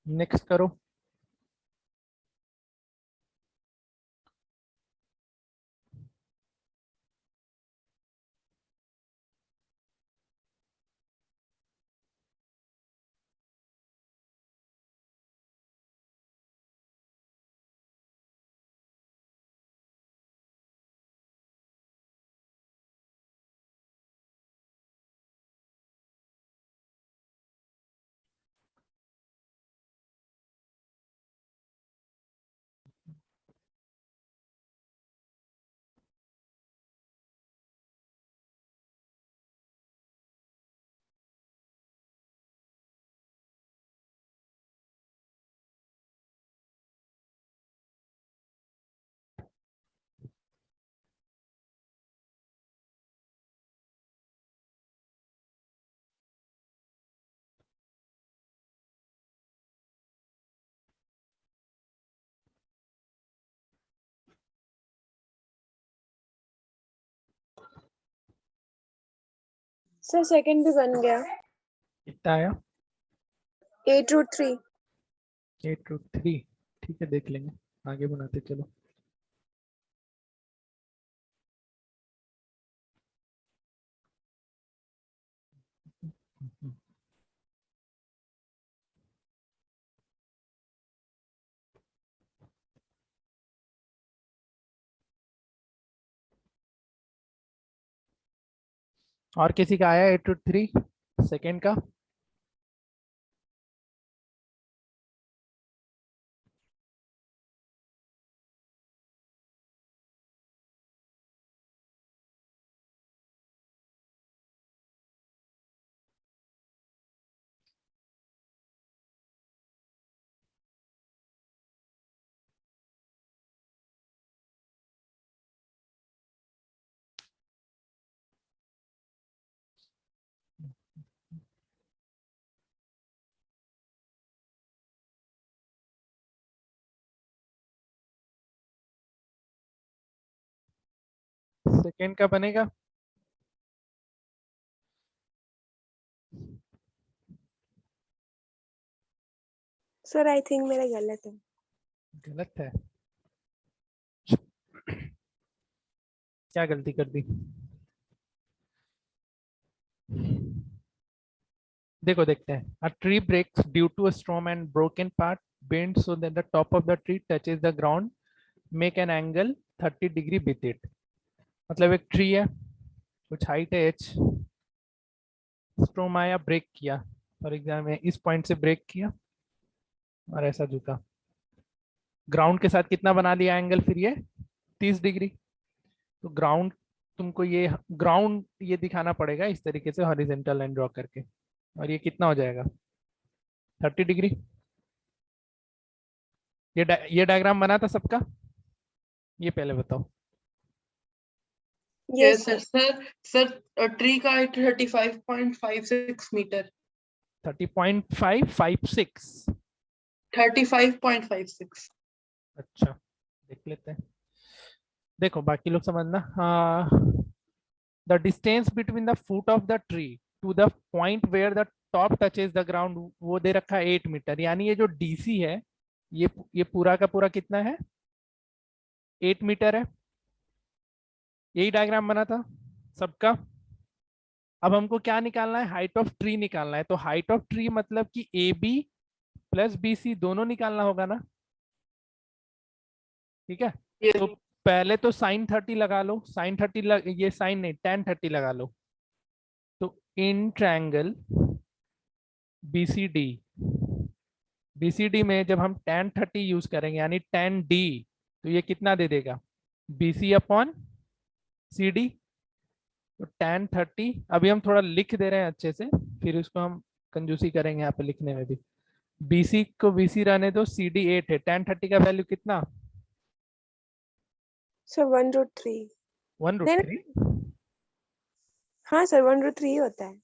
Next करो। Sir second भी बन गया। कितना आया? 8√3। 8√3। ठीक है, देख लेंगे, आगे बनाते चलो। और किसी का आया 8√3 सेकेंड का? सेकेंड का बनेगा? सर आई थिंक मेरा गलत है। गलत है? क्या गलती कर दी? देखो, देखते हैं। A tree breaks due to a storm and broken part bend so that the top of the tree touches the ground, make an angle 30 degree with it. मतलब एक ट्री है, कुछ हाइट है h, स्टॉर्म आया, break किया, for example इस point से break किया और ऐसा झुका, ग्राउंड के साथ कितना बना दिया एंगल फिर ये 30 डिग्री। तो ग्राउंड, तुमको ये ग्राउंड ये दिखाना पड़ेगा इस तरीके से हॉरिजॉन्टल लाइन ड्रॉ करके, और ये कितना हो जाएगा 30 डिग्री। ये डायग्राम बना था सबका? ये पहले बताओ। Yes sir. सर ट्री का हाइट 35.56 मीटर। 30.556। 35.56। अच्छा, देख लेते हैं। देखो बाकी लोग समझना। The distance between the foot of the tree to the point where the top touches the ground, वो दे रखा है 8 मीटर। यानी ये जो डीसी है, ये पूरा का पूरा कितना है? 8 मीटर है। यही डायग्राम बना था सबका। अब हमको क्या निकालना है? हाइट ऑफ ट्री निकालना है। तो हाइट ऑफ ट्री मतलब कि A B plus B C दोनों निकालना होगा ना। ठीक है, तो पहले तो साइन 30 लगा लो। साइन 30 ये साइन नहीं, tan 30 लगा लो। तो इन ट्रायंगल बीसीडी, बीसीडी में जब हम tan 30 यूज करेंगे यानी tan d, तो ये कितना दे देगा? BC upon CD। तो tan 30, अभी हम थोड़ा लिख दे रहे हैं अच्छे से, फिर उसको हम कंजूसी करेंगे यहाँ पे लिखने में भी। BC को BC रहने दो, CD 8 है। tan 30 का वैल्यू कितना? सर 1√3। 1√3। हाँ सर 1√3 होता है।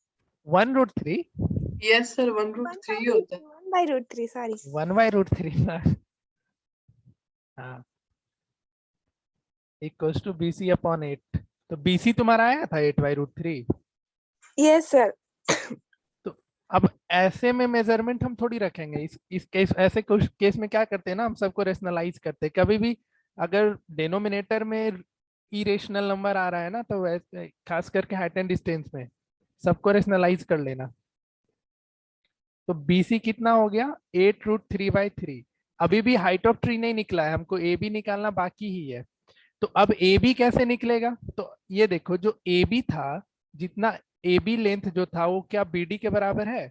1√3। यस सर 1√3 होता है। 1/√3 सॉरी। 1/√3 हाँ, इक्वल्स टू BC अपॉन 8। तो BC तुम्हारा आया था 8/√3। Yes sir. तो अब ऐसे में मेजरमेंट हम थोड़ी रखेंगे, इस केस ऐसे कुछ केस में क्या करते हैं ना, हम सबको रेशनलाइज करते हैं। कभी भी अगर डिनोमिनेटर में इरेशनल नंबर आ रहा है ना, तो वैसे खास करके हाइट एंड डिस्टेंस में सबको रेशनलाइज कर लेना। तो बीसी कितना हो गया, 8√3/3। अभी भी हाइट ऑफ ट्री नहीं निकला है, हमको ए बी निकालना बाकी ही है। तो अब ए बी कैसे निकलेगा, तो ये देखो जो ए बी था, जितना ए बी लेंथ जो था वो क्या बी डी के बराबर है,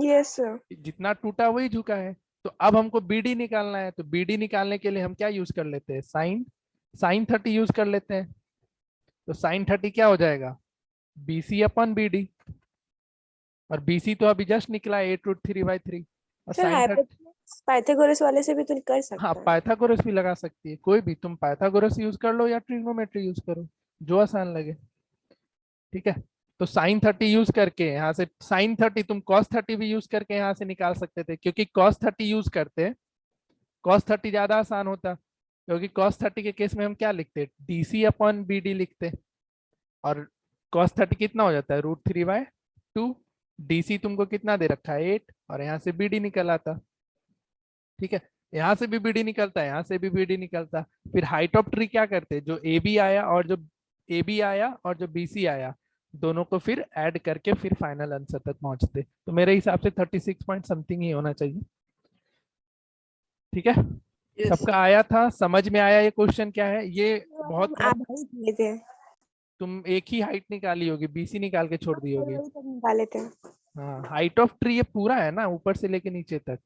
यस सर। जितना टूटा वही झुका है। तो अब हमको बीडी निकालना है, तो बीडी निकालने के लिए हम क्या यूज कर लेते हैं, साइन साइन 30 यूज कर लेते हैं। तो साइन 30 क्या हो जाएगा, बीसी अपन बीडी, और बीसी तो अभी जस्ट निकला 8√3/3, और सर साइन 30। हाइपोटेनस पाइथागोरस वाले से भी तो कर हाँ सकता है। पाइथागोरस भी लगा सकती है, कोई भी, तुम पाइथागोरस यूज कर लो या ट्रिग्नोमेट्री यूज करो, जो आसान लगे। ठीक है, तो साइन 30 यूज करके यहाँ से साइन 30, तुम कॉस 30 भी यूज करके यहाँ से निकाल सकते थे, क्योंकि कॉस 30 यूज करते, कॉस 30 ज्यादा आसान होता, क्योंकि कॉस 30 के केस में हम क्या लिखते, डीसी अपॉन बी डी लिखते, और कॉस 30 कितना हो जाता है, √3/2। डीसी तुमको कितना दे रखा है, 8, और यहाँ से बी डी निकल आता। ठीक है, यहाँ से भी बीडी निकलता है, यहाँ से भी बीडी निकलता। फिर हाइट ऑफ ट्री क्या करते, जो ए बी आया और जो ए बी आया और जो बीसी आया, दोनों को फिर ऐड करके फिर फाइनल आंसर तक पहुंचते। तो मेरे हिसाब से 36 पॉइंट समथिंग ही होना चाहिए। ठीक है, यस सबका आया था, समझ में आया ये क्वेश्चन क्या है, ये बहुत हम बार आधा ही किए थे। तुम एक ही हाइट निकाली होगी, बीसी निकाल के छोड़ दी सर होगी। वही तक निकाले थे। हाँ हाइट ऑफ ट्री ये पूरा है ना, ऊपर से लेके नीचे तक।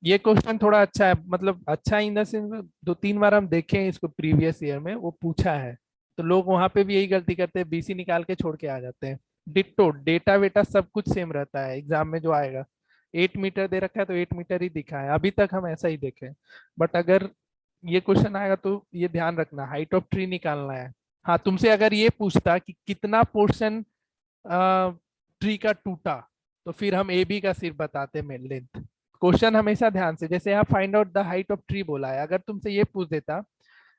ये क्वेश्चन थोड़ा अच्छा है, मतलब अच्छा इन द सेंस 2-3 बार हम देखे हैं इसको, प्रीवियस ईयर में वो पूछा है। तो लोग वहां पे भी यही गलती करते हैं, बीसी निकाल के छोड़ के आ जाते हैं। डिट्टो डेटा वेटा सब कुछ सेम रहता है, एग्जाम में जो आएगा 8 मीटर दे रखा है तो 8 मीटर ही दिखा है, अभी तक हम ऐसा ही देखे। बट अगर ये क्वेश्चन आएगा तो ये ध्यान रखना, हाइट ऑफ ट्री निकालना है। हाँ तुमसे अगर ये पूछता कि कितना पोर्शन ट्री का टूटा, तो फिर हम ए बी का सिर्फ बताते में लेंथ। क्वेश्चन हमेशा ध्यान से, जैसे यहाँ find out the height of tree बोला है, अगर तुमसे ये पूछ देता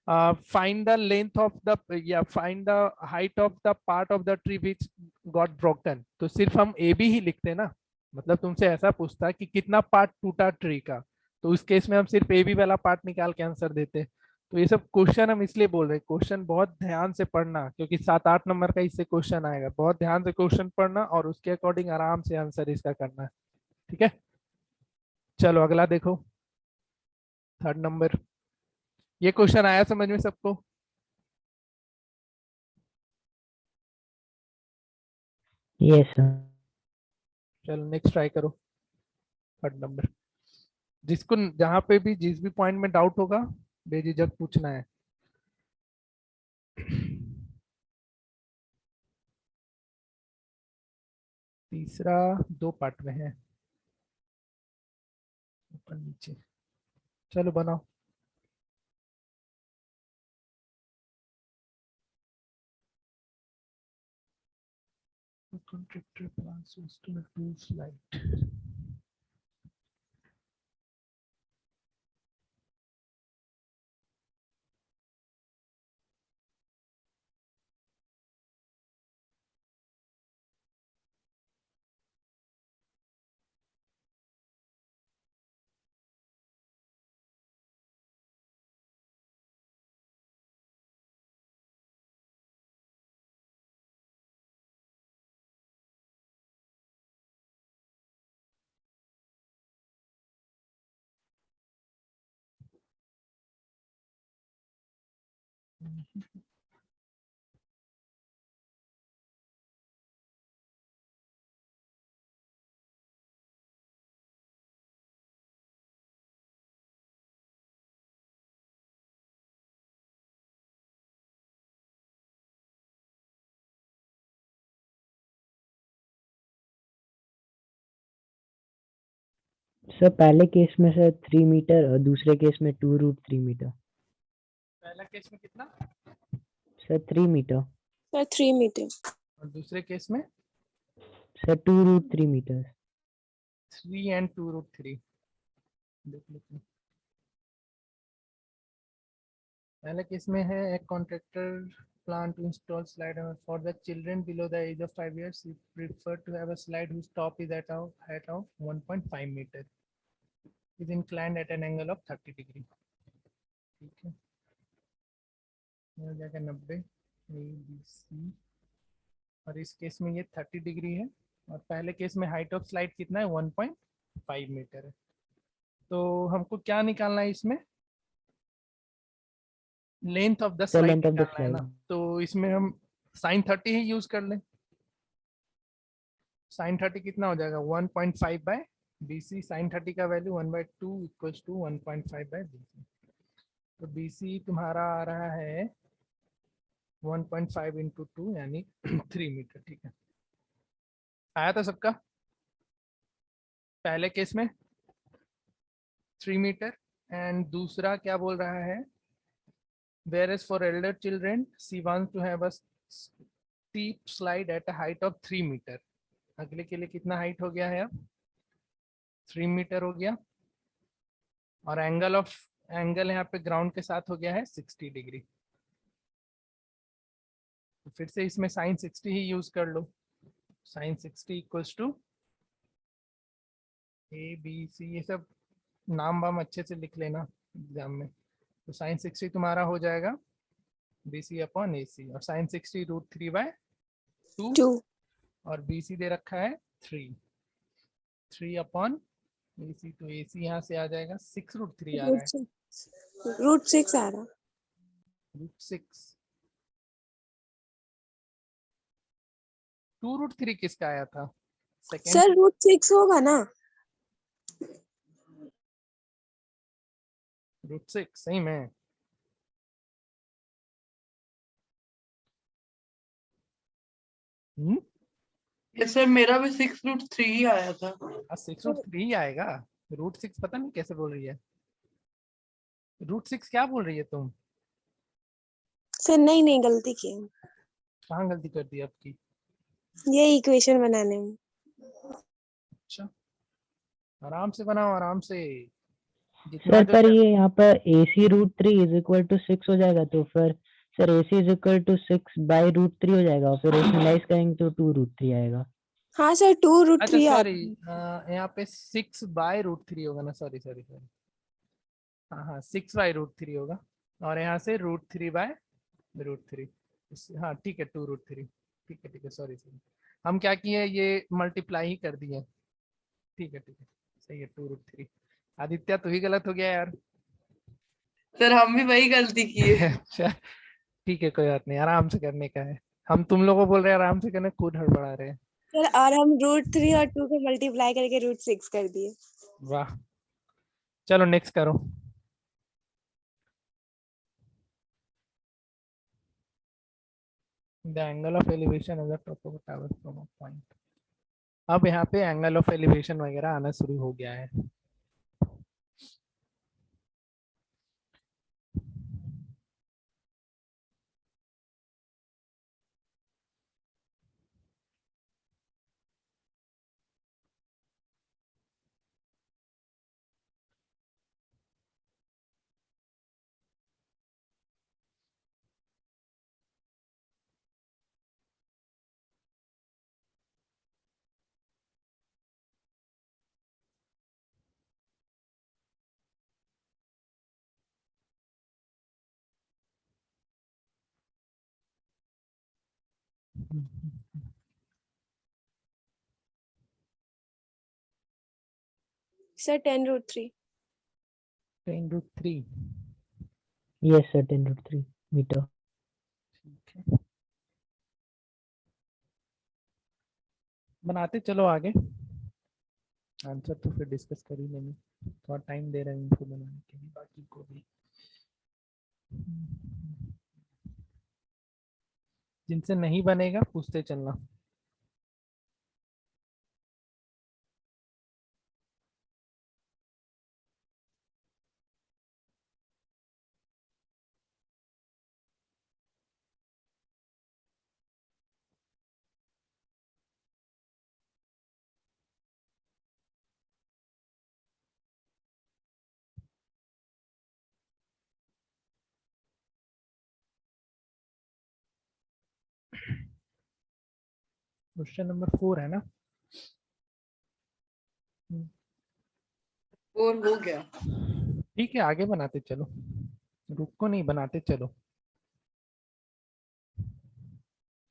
find the length of the या find the height of the part of the tree which got broken, तो सिर्फ हम ए बी ही लिखते ना। मतलब तुमसे ऐसा पूछता कि कितना पार्ट टूटा ट्री का, तो उस केस में हम सिर्फ ए बी वाला पार्ट निकाल के आंसर देते। तो ये सब क्वेश्चन हम इसलिए बोल रहे हैं, क्वेश्चन बहुत ध्यान से पढ़ना, क्योंकि 7-8 नंबर का इससे क्वेश्चन आएगा, बहुत ध्यान से क्वेश्चन पढ़ना और उसके अकॉर्डिंग आराम से आंसर इसका करना है। ठीक है, चलो अगला देखो, 3rd नंबर। ये क्वेश्चन आया समझ में सबको, यस सर। चलो नेक्स्ट ट्राई करो। 3rd नंबर, जिसको जहां पे भी जिस भी पॉइंट में डाउट होगा बेझिझक पूछना है। तीसरा 2 पार्ट में है, ऊपर नीचे। चलो बनाओ। Contractor plans to install 2 slide. Sir पहले केस में सर 3 मीटर और दूसरे केस में 2√3 मीटर। पहला केस में कितना, सर 3 मीटर। Sir 3 metre. और दूसरे केस में सर 2√3 मीटर। 3 and 2√3। देख लेते हैं, पहले केस में है एक contractor plan to install slide for the children below the age of 5 years. We prefer to have a slide whose top is at a height of 1.5 meter. Is inclined at an angle of 30 degree. ठीक है, ये हो जाएगा 90 ABC, और इस case में ये 30 degree है, और पहले केस में हाइट ऑफ स्लाइड कितना है 1.5 मीटर है। तो हमको क्या निकालना है इसमें, length of the The slide length of the निकालना है ना। slide. तो इसमें हम sin 30 ही यूज कर लें। sin 30 कितना हो जाएगा 1.5 बाय BC, sin 30 का value 1/2 equals to 1.5 by BC। तो BC तुम्हारा आ रहा है 1.5 इंटू 2 यानी 3 मीटर। ठीक है, आया था सबका पहले केस में 3 मीटर, एंड दूसरा क्या बोल रहा है, whereas for elder children she wants to have a steep slide at a height of 3 metre. अगले के लिए कितना हाइट हो गया है अब 3 मीटर हो गया, और एंगल यहाँ पे ग्राउंड के साथ हो गया है 60 डिग्री। तो फिर से इसमें साइन 60 ही यूज कर लो। साइन 60 इक्वल्स टू ABC, ये सब नाम वाम अच्छे से लिख लेना एग्जाम में। तो साइन 60 तुम्हारा हो जाएगा BC अपॉन AC, और साइन 60 √3/2, 2 और BC दे रखा है 3 अपॉन AC। तो AC यहाँ से आ जाएगा 6√3 आ रहा है, √6 आ रहा। √6। 2√3 किसका आया था सेकेंड? सर √6 होगा ना। √6 सही में। यस सर, मेरा भी 6√3 ही आया था। 6√3 ही आएगा, √6 पता नहीं कैसे बोल रही है। √6 क्या बोल रही है तुम? सर नहीं गलती की है। कहाँ गलती कर दी आपकी? ये इक्वेशन बनाने में। अच्छा, आराम से बनाओ, आराम से। जितना सर जो पर ये यहाँ पर AC √3 इज इक्वल टू 6 हो जाएगा, तो फिर sir AC is equal to 6 by √3 हो जाएगा, और फिर रेशनलाइज करेंगे तो 2√3 आएगा। हाँ सर 2√3 अच्छा आ सॉरी, यहाँ पे 6 बाय √3 होगा ना, सॉरी सॉरी सॉरी, हाँ हाँ 6 बाय √3 होगा, और यहाँ से √3/√3। हाँ ठीक है 2√3, ठीक है सॉरी सॉरी, हम क्या किए ये मल्टीप्लाई ही कर दिए। ठीक है सही है 2√3। आदित्य तू ही गलत हो गया यार। सर हम भी वही गलती की है। अच्छा ठीक है, कोई बात नहीं, आराम से करने का है। हम तुम लोगों को बोल रहे हैं आराम से करने, खुद हड़बड़ा रहे हैं। सर, और हम √3 और 2 को मल्टीप्लाई करके √6 कर दिए। वाह, चलो नेक्स्ट करो। The angle of elevation eight the top of a tower from a point. अब यहाँ पे एंगल ऑफ एलिवेशन वगैरह आना शुरू हो गया है। सर 10√3। 10√3 yes sir 10√3 metre. ठीक है, बनाते चलो आगे। आंसर तो फिर डिस्कस कर ही लेंगे, थोड़ा टाइम दे रहे हैं इनको बनाने के लिए, बाकी को भी। जिनसे नहीं बनेगा पूछते चलना। क्वेश्चन नंबर 4 है ना? 4 हो गया। ठीक है, आगे बनाते चलो, रुको नहीं, बनाते चलो।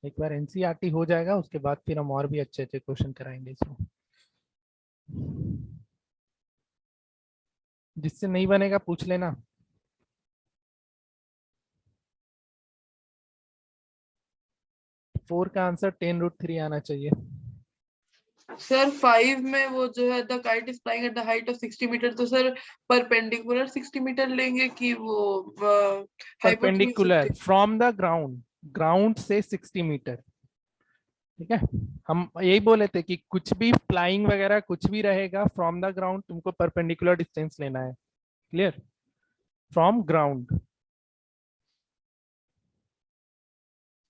एक बार एनसीईआरटी हो जाएगा, उसके बाद फिर हम और भी अच्छे अच्छे क्वेश्चन कराएंगे इसमें। जिससे नहीं बनेगा पूछ लेना। फोर का आंसर 10√3 आना चाहिए। सर 5 में वो जो है the kite is flying at the height of 60 metre, तो सर परपेंडिकुलर 60 मीटर लेंगे कि वो hypotenuse perpendicular 60? From the ground, ground से 60 मीटर। ठीक है, हम यही बोले थे कि कुछ भी फ्लाइंग वगैरह कुछ भी रहेगा फ्रॉम द ग्राउंड, तुमको परपेंडिकुलर डिस्टेंस लेना है। क्लियर? From ground.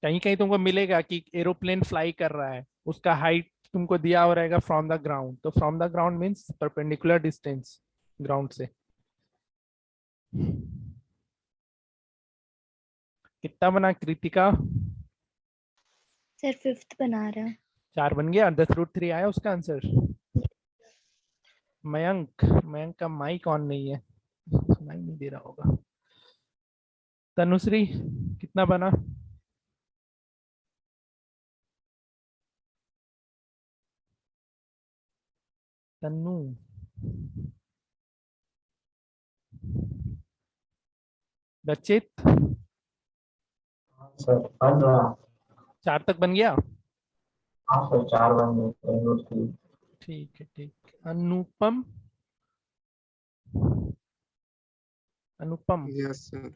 कहीं कहीं तुमको मिलेगा कि एरोप्लेन फ्लाई कर रहा है, उसका हाइट तुमको दिया हो रहेगा फ्रॉम द ग्राउंड, तो from the ground means perpendicular distance ground से। कितना बना कृतिका? सर 5th बना रहा। 4 बन गया, 10√3 आया उसका आंसर। मयंक, मयंक का माइक ऑन नहीं है, सुनाई नहीं दे रहा होगा। तनुश्री कितना बना? तन्नू, रचित, सर बन रहा। 4 तक बन गया? हाँ सर 4 बन गए उसकी। ठीक है, ठीक है। अनुपम, अनुपम यस सर।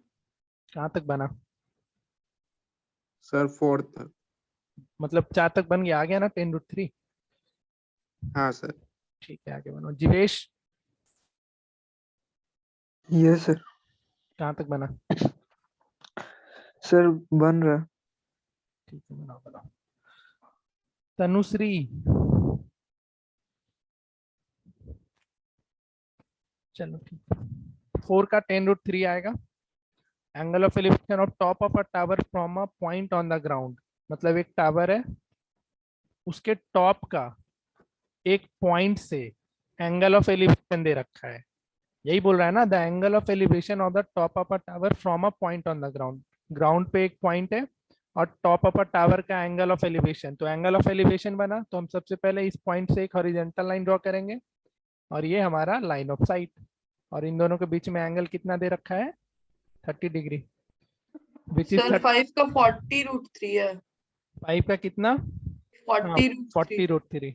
कहाँ तक बना? सर 4 तक। मतलब 4 तक बन गया, आ गया ना 10√3? हाँ सर। ठीक है, आगे बनो। Jeevesh yes sir. कहाँ तक बना? सर बन रहा। ठीक है, बनाओ बनाओ। तनुश्री, चलो ठीक है। 4 का 10√3 आएगा। Angle of elevation of top of a tower from a point on the ground, मतलब एक टावर है, उसके टॉप का एक पॉइंट से एंगल ऑफ एलिवेशन दे रखा है। यही बोल रहा है ना, the angle of elevation of the top of a tower from a point on the ground. Ground पे एक पॉइंट है और टॉप ऑफ अ टावर का एंगल ऑफ एलिवेशन, तो एंगल ऑफ एलिवेशन बना तो हम सबसे पहले इस पॉइंट से एक हॉरिजॉन्टल लाइन ड्रॉ करेंगे और ये हमारा लाइन ऑफ साइट, और इन दोनों के बीच में एंगल कितना दे रखा है? 30 डिग्री, विच इज सर 5 का 40√3 है। 5 का कितना? हाँ, 40√3। 40√3।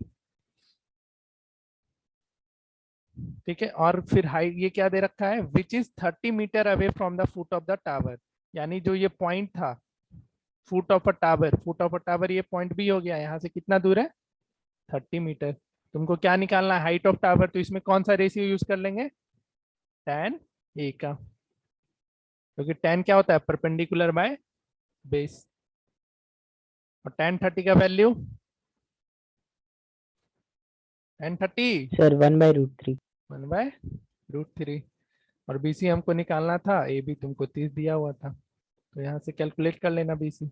ठीक है, और फिर हाइट ये क्या दे रखा है? Which is 30 metre away from the foot of the tower, यानी जो ये पॉइंट था foot of a tower, foot of a tower ये पॉइंट भी हो गया, यहाँ से कितना दूर है? 30 मीटर। तुमको क्या निकालना है? हाइट ऑफ टावर, तो इसमें कौन सा रेशियो यूज कर लेंगे? tan a का, क्योंकि tan क्या होता है? Perpendicular by base. और tan 30 का वैल्यू, tan 30 सर 1/√3। 1/√3। और BC हमको निकालना था, ए भी तुमको 30 दिया हुआ था, तो यहाँ से कैलकुलेट कर लेना BC।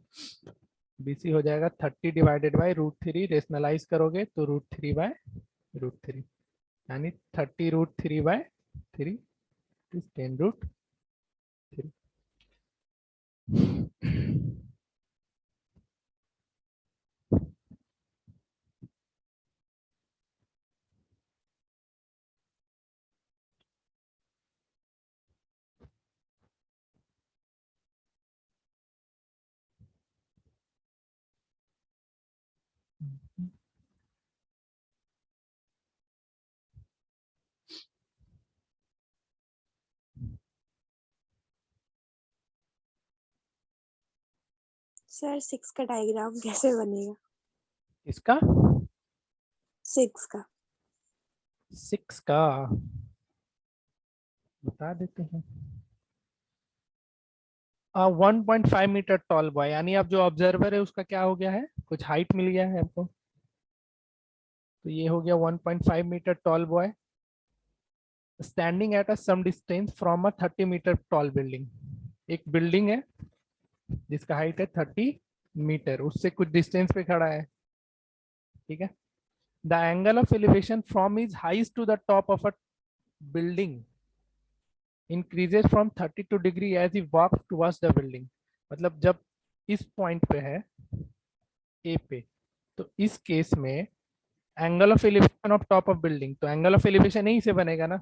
BC हो जाएगा 30 डिवाइडेड बाई √3, रेशनलाइज करोगे तो √3/√3, यानी 30√3/3 इज 10√3। सर 6 का डायग्राम कैसे बनेगा? इसका 6 का 6 का बता देते हैं। 1.5 मीटर टॉल बॉय, यानी अब जो ऑब्जर्वर है उसका क्या हो गया है? कुछ हाइट मिल गया है आपको, तो ये हो गया 1.5 metre tall boy standing at a some distance from a 30 metre tall building. एक बिल्डिंग है जिसका हाइट है 30 मीटर, उससे कुछ डिस्टेंस पे खड़ा है, ठीक है। The angle of elevation from is highest to the top of a building increases from 32 degree as he walk towards the building. मतलब जब इस पॉइंट पे है ए पे, तो इस केस में angle of elevation of top of building, तो एंगल ऑफ एलिवेशन यहीं से बनेगा ना,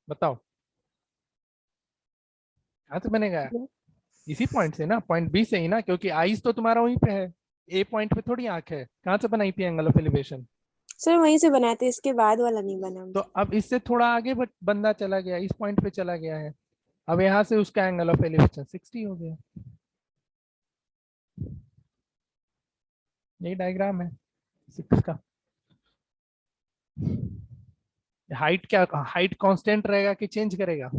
बताओ कहाँ से बनेगा? इसी पॉइंट से ना, पॉइंट बी से ही ना, क्योंकि आइस तो तुम्हारा वहीं पे है, ए पॉइंट पे थोड़ी आंख है। कहाँ से बनाई थी एंगल ऑफ एलिवेशन? सर वहीं से बनाए थे, इसके बाद वाला नहीं बना। तो अब इससे थोड़ा आगे बंदा चला गया, इस पॉइंट पे चला गया है, अब यहाँ से उसका एंगल ऑफ एलिवेशन 60 हो गया। यही डायग्राम है 6 का। हाइट क्या, हाइट कांस्टेंट रहेगा कि चेंज करेगा?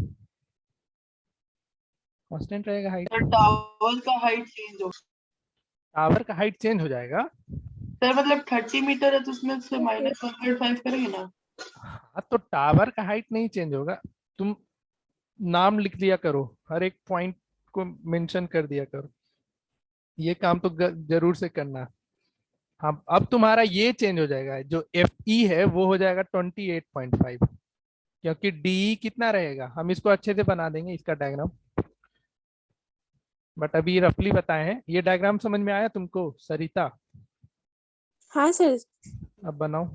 कांस्टेंट रहेगा हाइट। सर टावर का हाइट चेंज हो, टावर का हाइट चेंज हो जाएगा। सर मतलब 30 मीटर है तो उसमें से -1.5 करेंगे ना। हाँ तो टावर का हाइट नहीं चेंज होगा, तुम नाम लिख दिया करो, हर एक पॉइंट को मेंशन कर दिया करो, ये काम तो जरूर से करना। हाँ अब तुम्हारा ये चेंज हो जाएगा, जो एफ ई है वो हो जाएगा 28.5, क्योंकि डी कितना रहेगा, हम इसको अच्छे से बना देंगे इसका डायग्राम, बट अभी रफली बताए हैं। ये डायग्राम समझ में आया तुमको सरिता? हाँ सर। अब बनाओ।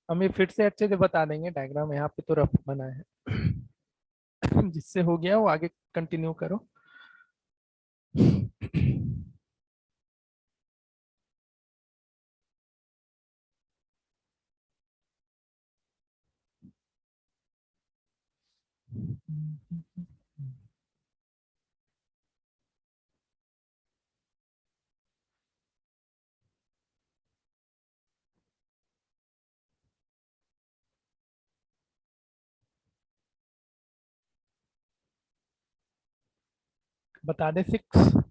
हम ये फिर से अच्छे से बता देंगे डायग्राम, यहाँ पे तो रफ बना है। जिससे हो गया वो आगे कंटिन्यू करो। बता दे 6।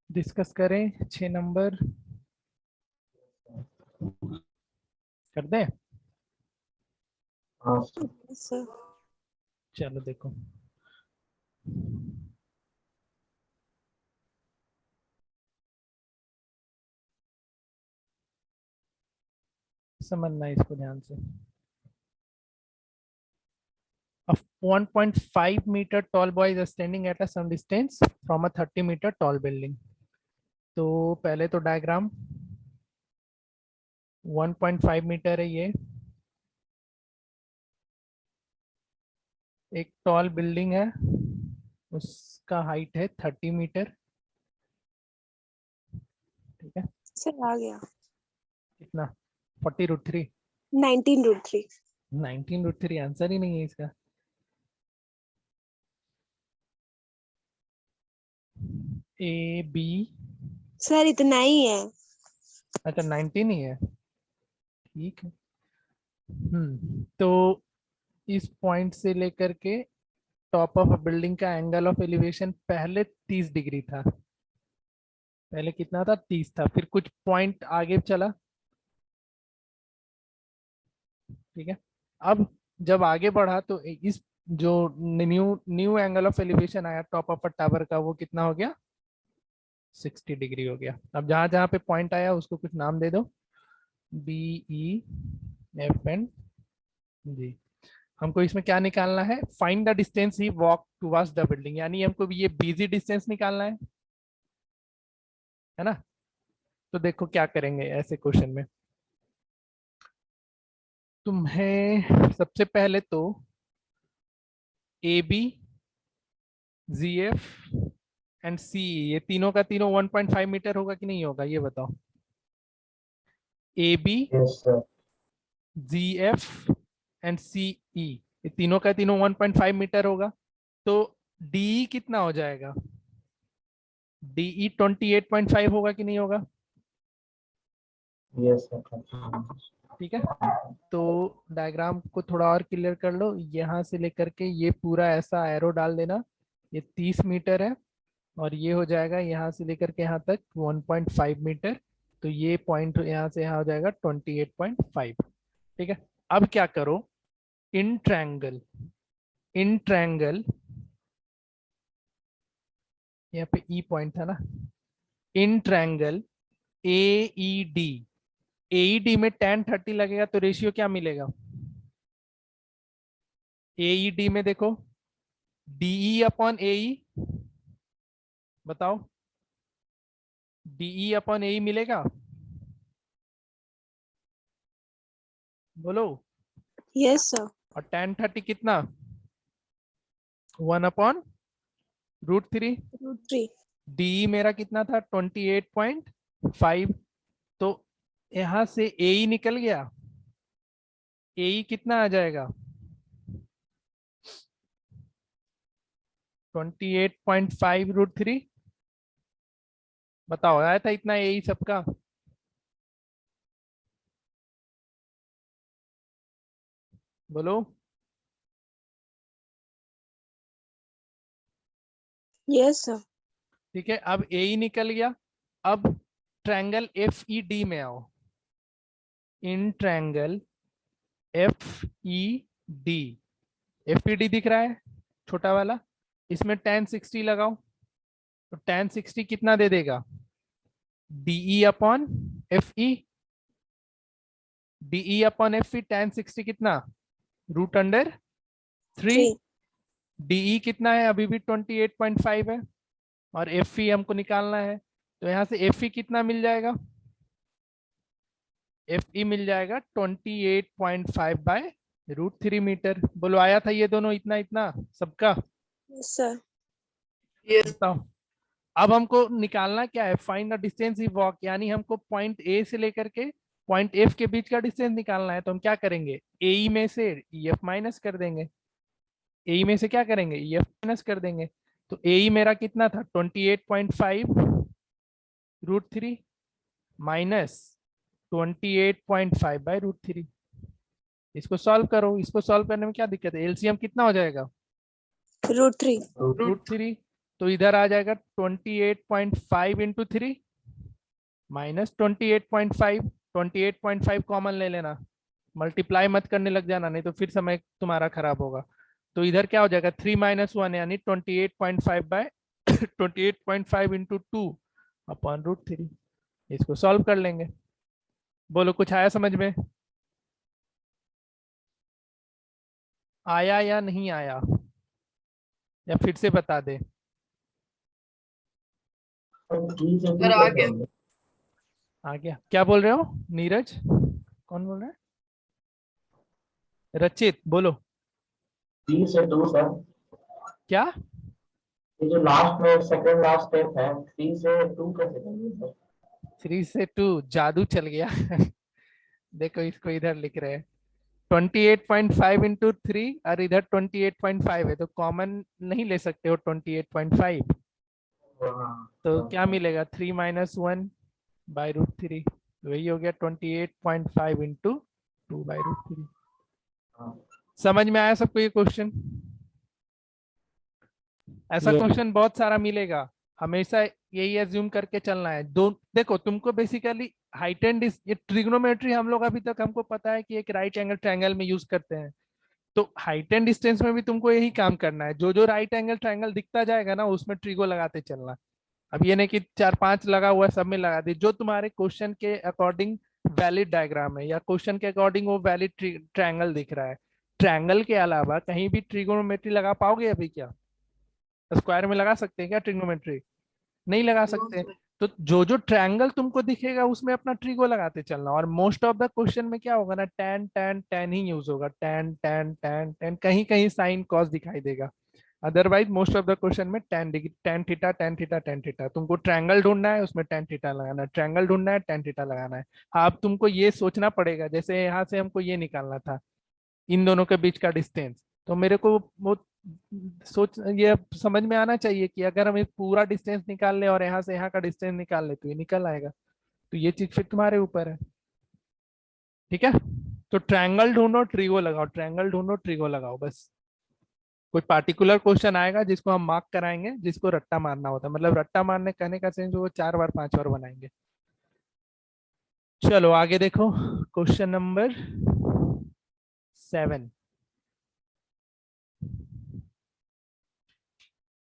डिस्कस करें 6 नंबर कर दें? हाँ सर चलो देखो, समझना है इसको ध्यान से। A 1.5 meter tall boy is standing at a some distance from a 30 meter tall building. तो पहले तो डायग्राम 1.5 मीटर है, ये एक टॉल बिल्डिंग है, उसका हाइट है 30 मीटर। ठीक है, सर आ गया। कितना? 40√3। 19√3। 19√3 आंसर ही नहीं है इसका। ए बी, सर इतना ही है। अच्छा 19 ही है, ठीक है। तो इस पॉइंट से लेकर के टॉप ऑफ अ बिल्डिंग का एंगल ऑफ एलिवेशन पहले 30 डिग्री था, पहले कितना था 30 था, फिर कुछ पॉइंट आगे चला, ठीक है। अब जब आगे बढ़ा तो इस जो new new angle of elevation आया टॉप ऑफ अ टावर का, वो कितना हो गया 60 डिग्री हो गया। अब जहां जहां पे पॉइंट आया उसको कुछ नाम दे दो, बी ई एफ एंड जी। हमको इसमें क्या निकालना है, find the distance he walk towards the building, यानी हमको ये बीजी डिस्टेंस निकालना है ना। तो देखो क्या करेंगे ऐसे क्वेश्चन में, तुम्हें सबसे पहले तो A B, G F and C, ये तीनों का तीनों 1.5 मीटर होगा कि नहीं होगा, ये बताओ। A B, Yes, sir. G F and C E, ये तीनों का तीनों 1.5 मीटर होगा। तो डी कितना हो जाएगा, डी 28.5 होगा कि नहीं होगा, Yes, sir. ठीक है। तो डायग्राम को थोड़ा और क्लियर कर लो, यहाँ से लेकर के ये पूरा ऐसा एरो डाल देना, ये 30 मीटर है, और ये हो जाएगा यहाँ से लेकर के यहाँ तक 1.5 मीटर, तो ये पॉइंट यहाँ से यहाँ हो जाएगा 28.5, ठीक है। अब क्या करो, इन ट्रायंगल, इन ट्रायंगल, यहाँ पे ई पॉइंट था ना, इन ट्रायंगल AED, AED में tan 30 लगेगा तो रेशियो क्या मिलेगा, AED में देखो DE अपॉन AE, बताओ DE अपॉन AE मिलेगा, बोलो। Yes sir. और tan 30 कितना, 1 अपॉन √3, √3। DE मेरा कितना था 28.5, तो यहां से AE निकल गया, AE कितना आ जाएगा 28.5 √3, बताओ आया था इतना AE सबका, बोलो। Yes sir. ठीक है, अब AE निकल गया। अब ट्रायंगल FED में आओ, इन ट्रायंगल FED, FED दिख रहा है छोटा वाला, इसमें tan 60 लगाओ, तो tan 60 कितना दे देगा, DE upon FE, DE upon FE, tan 60 कितना √3, DE कितना है अभी भी 28.5 है, और FE हमको निकालना है, तो यहाँ से FE कितना मिल जाएगा, FE मिल जाएगा 28.5 बाय √3 मीटर। बोलो आया था ये दोनों इतना इतना सबका, यस सर। यस बताओ। अब हमको निकालना क्या है, find the distance he walk, यानी हमको पॉइंट ए से लेकर के पॉइंट एफ के बीच का डिस्टेंस निकालना है। तो हम क्या करेंगे, AE में से EF माइनस कर देंगे, AE में से क्या करेंगे EF माइनस कर देंगे। तो AE मेरा कितना था 28.5 √3 माइनस 28.5 बाय √3। इसको सॉल्व करो, इसको सॉल्व करने में क्या दिक्कत है, एलसीएम कितना हो जाएगा √3। √3, तो इधर आ जाएगा 28.5 इंटू 3 माइनस 28.5, 28.5 कॉमन ले लेना, मल्टीप्लाई मत करने लग जाना, नहीं तो फिर समय तुम्हारा खराब होगा। तो इधर क्या हो जाएगा 3 - 1 यानी 28.5 बाय 28.5 इंटू 2 अपॉन √3। इसको सॉल्व कर लेंगे, बोलो कुछ आया समझ में, आया या नहीं आया, या फिर से बता दे। सर आ गया। आ गया, क्या बोल रहे हो नीरज, कौन बोल रहा है, रचित बोलो 3 से 2 सर, क्या, ये जो लास्ट में सेकंड लास्ट स्टेप है 3 से 2 कैसे करेंगे सर? 3 से 2 जादू चल गया देखो इसको इधर लिख रहे हैं 28.5 इंटू 3 और इधर 28.5 है, तो कॉमन नहीं ले सकते हो 28.5, तो क्या मिलेगा 3 - 1 बाई रूट 3, वही हो गया 28.5 इंटू 2 बाई रूट 3। समझ में आया सबको ये क्वेश्चन? ऐसा Yes. क्वेश्चन बहुत सारा मिलेगा, हमेशा यही एज्यूम करके चलना है। दो देखो, तुमको बेसिकली हाइट एंड ये ट्रिग्नोमेट्री हम लोग अभी तक हमको पता है कि एक राइट एंगल ट्रायंगल में यूज करते हैं, तो हाइट एंड डिस्टेंस में भी तुमको यही काम करना है। जो जो राइट एंगल ट्रायंगल दिखता जाएगा ना, उसमें ट्रिगो लगाते चलना। अब ये नहीं कि 4-5 लगा हुआ है सब में लगा दी, जो तुम्हारे क्वेश्चन के अकॉर्डिंग वैलिड डायग्राम है या क्वेश्चन के अकॉर्डिंग वो वैलिड ट्रायंगल दिख रहा है। ट्रायंगल के अलावा कहीं भी ट्रिगोनोमेट्री लगा पाओगे अभी? क्या स्क्वायर में लगा सकते हैं क्या ट्रिग्नोमेट्री? नहीं लगा No, सकते। sir. तो जो जो ट्रायंगल तुमको दिखेगा उसमें अपना ट्रिगो लगाते चलना। और मोस्ट ऑफ द क्वेश्चन में क्या होगा ना, tan tan tan ही यूज होगा, tan tan tan tan, कहीं कहीं साइन कॉस दिखाई देगा, otherwise most of the question में tan degree, tan theta tan theta tan theta. तुमको ट्रायंगल ढूंढना है, उसमें tan थीटा लगाना है, ट्रायंगल ढूंढना है, tan थीटा लगाना है। हाँ, अब तुमको ये सोचना पड़ेगा, जैसे यहाँ से हमको ये निकालना था इन दोनों के बीच का डिस्टेंस, तो मेरे को वो सोच ये समझ में आना चाहिए कि अगर हम एक पूरा डिस्टेंस निकाल ले और यहाँ से यहाँ का डिस्टेंस निकाल ले तो ये निकल आएगा। तो ये चीज फिर तुम्हारे ऊपर है, ठीक है? तो ट्रायंगल ढूंढो, ट्रिगो लगाओ, ट्रायंगल ढूंढो, ट्रिगो लगाओ, बस। कोई पार्टिकुलर क्वेश्चन आएगा जिसको हम मार्क कराएंगे, जिसको रट्टा मारना होता है, मतलब रट्टा मारने कहने का सेंस वो 4 बार 5 बार बनाएंगे। चलो आगे देखो, क्वेश्चन नंबर 7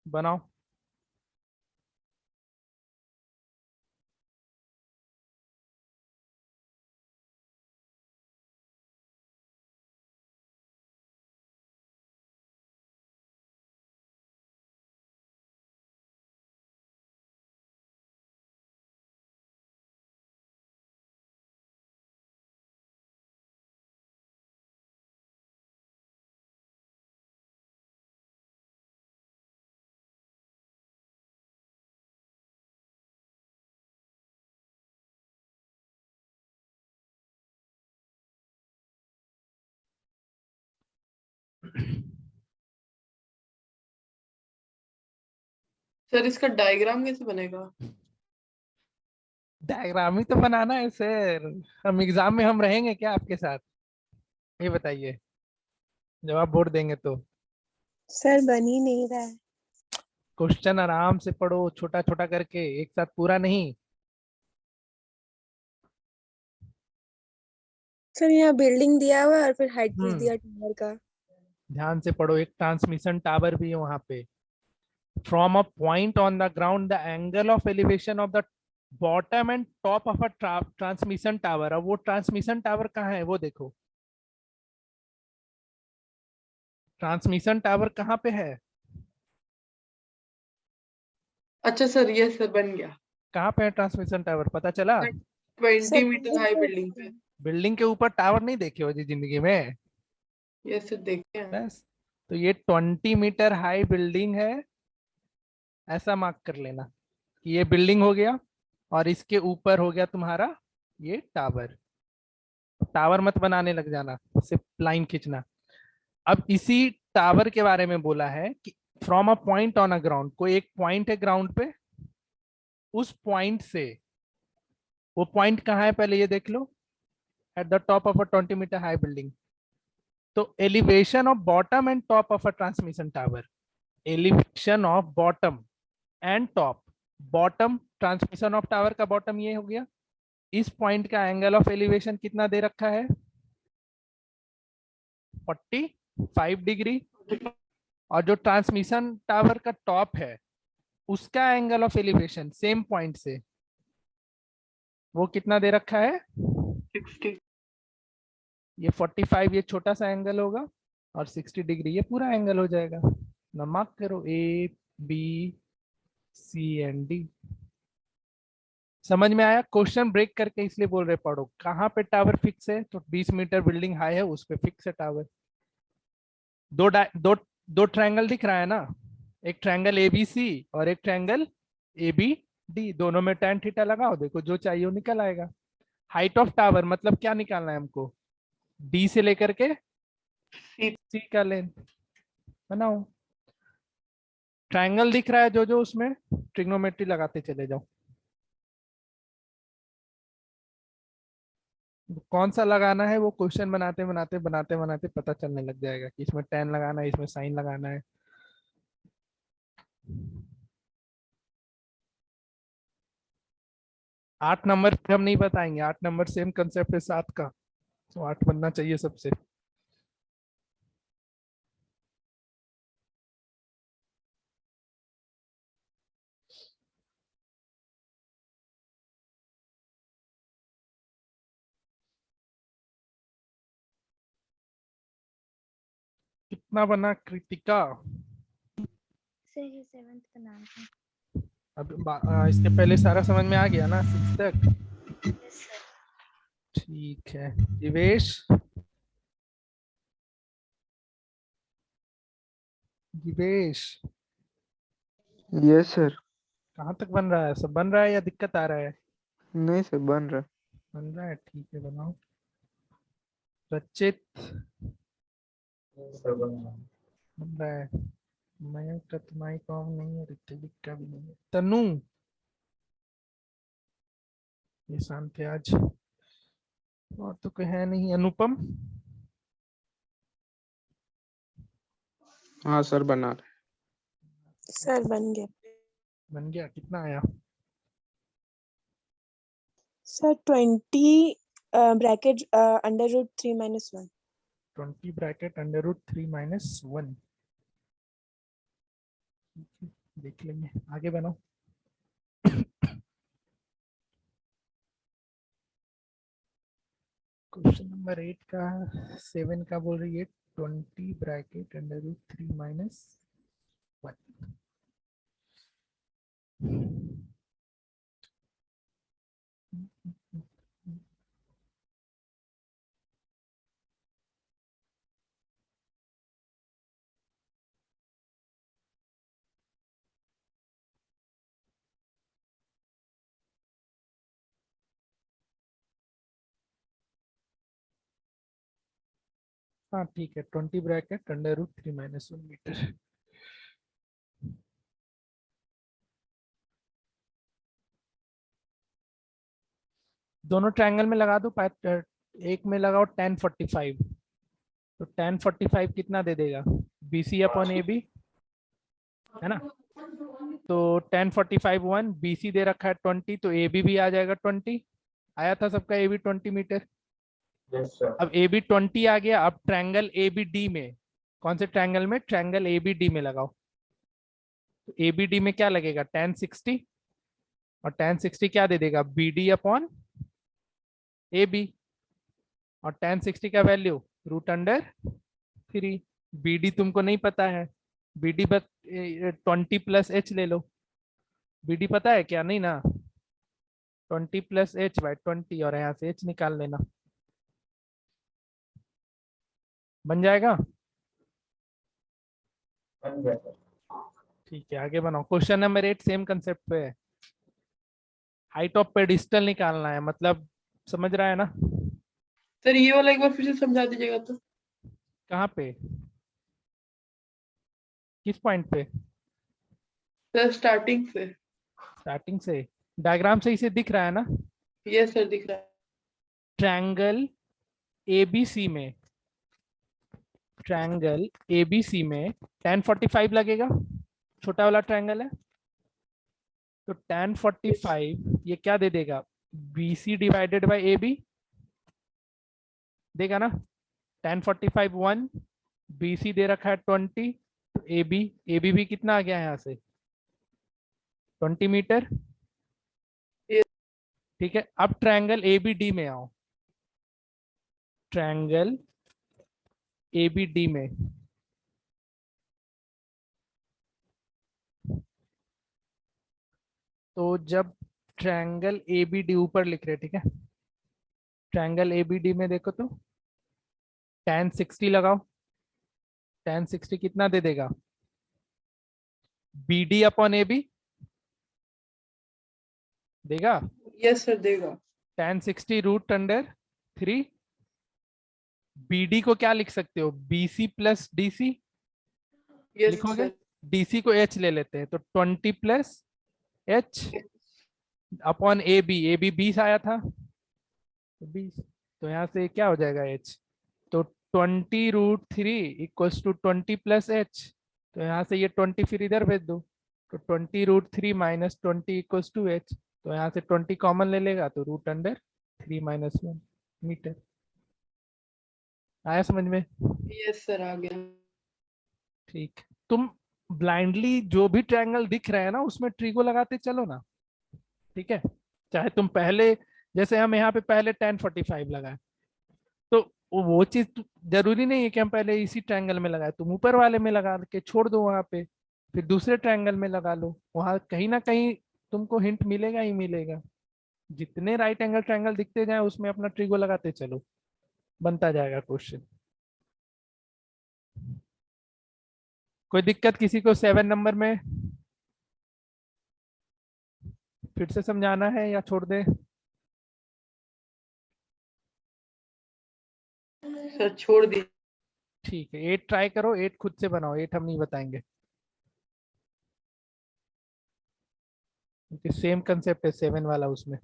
बनाओ। सर इसका डायग्राम कैसे बनेगा? डायग्राम ही तो बनाना है सर, हम एग्जाम में हम रहेंगे क्या आपके साथ? ये बताइए, जब आप बोर्ड देंगे तो। सर बन ही नहीं रहा है। क्वेश्चन आराम से पढ़ो, छोटा छोटा करके, एक साथ पूरा नहीं। सर यहाँ बिल्डिंग दिया हुआ है और फिर हाइट पूछ हम्म दिया टावर का। ध्यान से पढ़ो, एक ट्रांसमिशन टावर भी है वहां पे। From a point on the ground the angle of elevation of the bottom and top of a transmission tower. अब वो ट्रांसमिशन टावर कहाँ है वो देखो, ट्रांसमिशन टावर कहाँ पे है? अच्छा सर, ये सर बन गया। कहाँ पे है ट्रांसमिशन टावर, पता चला? 20 मीटर हाई बिल्डिंग पे। बिल्डिंग के ऊपर टावर नहीं देखे हो जी जिंदगी में? ये सर देखे हैं। बस, तो ये 20 मीटर हाई बिल्डिंग है, ऐसा मार्क कर लेना कि ये बिल्डिंग हो गया और इसके ऊपर हो गया तुम्हारा ये टावर। टावर मत बनाने लग जाना, सिर्फ लाइन खींचना। अब इसी टावर के बारे में बोला है कि from a point on a ground, कोई एक पॉइंट है ग्राउंड पे, उस पॉइंट से, वो पॉइंट कहाँ है पहले ये देख लो, at the top of a 20 metre high building. तो elevation of bottom and top of a transmission tower, elevation of bottom and top, bottom transmission of tower का बॉटम ये हो गया, इस पॉइंट का एंगल ऑफ एलिवेशन कितना दे रखा है, 45 डिग्री, और जो ट्रांसमिशन टावर का टॉप है उसका angle of elevation same point से वो कितना दे रखा है, 60। ये 45, ये छोटा सा एंगल होगा, और 60 डिग्री ये पूरा एंगल हो जाएगा ना। मार्क करो A B C and D। समझ में आया? क्वेश्चन ब्रेक करके इसलिए बोल रहे पढ़ो, कहाँ पे टावर फिक्स है, तो 20 मीटर बिल्डिंग हाई है उस पे फिक्स है टावर। दो ट्रायंगल दिख रहा है ना, एक ट्रायंगल ABC और एक ट्रायंगल ABD, दोनों में tan थीटा लगाओ, देखो जो चाहिए वो निकल आएगा। हाइट ऑफ टावर मतलब क्या निकालना है हमको, D से लेकर के C का लेंथ बनाओ। ट्रायंगल दिख रहा है जो उसमें ट्रिग्नोमेट्री लगाते चले जाओ। कौन सा लगाना है वो क्वेश्चन बनाते बनाते बनाते बनाते पता चलने लग जाएगा कि इसमें tan लगाना है, इसमें साइन लगाना है। आठ नंबर हम नहीं बताएंगे, 8 नंबर सेम कंसेप्ट है 7 का, तो 8 बनना चाहिए सबसे। कितना बना कृतिका? सर ये 7th बनाना है। अब इसके पहले सारा समझ में आ गया ना 6 तक? Yes sir. ठीक है। Divesh, Divesh yes sir. कहाँ तक बन रहा है? सब बन रहा है या दिक्कत आ रहा है? नहीं सर, बन रहा। बन रहा है, ठीक है बनाओ। रचित सर बना। बन रहा है। मयंक का तो माइक ऑन नहीं है, ऋतिक का भी नहीं है। तनु, ये शांत है आज, और तो कोई है नहीं। अनुपम, हाँ सर बना रहे। सर बन गया। बन गया? कितना आया? Sir 20 bracket √3 - 1। 20 ब्रैकेट √3 - 1। देख लेंगे, आगे बनाओ। क्वेश्चन नंबर 8 का 7 का बोल रही है 20 ब्रैकेट √3 - 1। हाँ ठीक है, 20 ब्रैकेट √3 - 1 मीटर। दोनों ट्रायंगल में लगा दो। एक में लगाओ tan 45, तो tan 45 कितना दे देगा? BC अपॉन AB, है ना? तो tan 45 1, BC दे रखा है 20, तो AB भी आ जाएगा 20। आया था सबका AB 20 मीटर। Yes sir. अब AB 20 आ गया। अब ट्रायंगल ABD में, कौन से ट्रायंगल में? ट्रायंगल ABD में लगाओ। तो ABD में क्या लगेगा? tan 60, और tan 60 क्या दे देगा? BD अपॉन AB, और tan 60 का वैल्यू √3। BD तुमको नहीं पता है, BD बस 20 + H ले लो। BD पता है क्या? नहीं ना। 20 + H/20, और यहाँ से H निकाल लेना, बन जाएगा। बन गया सर। ठीक है, आगे बनाओ। क्वेश्चन नंबर 8 सेम कंसेप्ट पे है। हाइट ऑफ पेडिस्टल निकालना है, मतलब समझ रहा है ना? सर ये वाला एक बार फिर से समझा दीजिएगा तो। कहाँ पे? किस पॉइंट पे? सर स्टार्टिंग से। स्टार्टिंग से। डायग्राम से इसे दिख रहा है ना? यस सर दिख रहा है। ट्रायंगल ABC में, ट्रायंगल ABC में tan 45 लगेगा। छोटा वाला ट्रायंगल है, तो tan 45 ये क्या दे देगा? BC डिवाइडेड बाय AB देगा ना। tan 45 1, BC दे रखा है 20, तो AB भी कितना आ गया यहाँ से? 20 मीटर। Yes. ठीक है, अब ट्रायंगल ABD में आओ। ट्रायंगल ABD में तो जब ट्रायंगल ABD ऊपर लिख रहे, ठीक है, ट्रायंगल ABD में देखो तो tan 60 लगाओ। tan 60 कितना दे देगा? BD अपॉन AB देगा। यस सर देगा। tan 60 √3। BD को क्या लिख सकते हो? BC + DC यस लिखोगे? सर। DC को H ले लेते हैं, तो 20 plus H upon A B 20 आया था, तो 20, तो यहाँ से क्या हो जाएगा H, तो 20√3 इक्वल्स टू 20 प्लस H, तो यहाँ से ये 20 फिर इधर भेज दो, तो 20√3 माइनस 20 इक्वल्स टू H, तो यहाँ से 20 कॉमन ले लेगा, तो √3 माइनस 1 मीटर। आया समझ में? यस सर, आ गया। ठीक, तुम ब्लाइंडली जो भी ट्रायंगल दिख रहा है ना उसमें ट्री को लगाते चलो ना, ठीक है। चाहे तुम पहले, जैसे हम यहाँ पे पहले 1045 लगाए, तो वो चीज जरूरी नहीं है कि हम पहले इसी ट्रायंगल में लगाए, तुम ऊपर वाले में लगा के छोड़ दो वहां पे, फिर दूसरे ट्रायंगल में लगा लो, वहां कहीं ना कहीं तुमको हिंट मिलेगा ही मिलेगा। जितने राइट एंगल ट्रायंगल दिखते जाए उसमें अपना ट्रिगो लगाते चलो, बनता जाएगा क्वेश्चन। कोई दिक्कत किसी को 7 नंबर में? फिर से समझाना है या छोड़ दे? सर छोड़ दी। ठीक है, 8 ट्राई करो, 8 खुद से बनाओ, 8 हम नहीं बताएंगे, क्योंकि सेम कंसेप्ट है 7 वाला उसमें।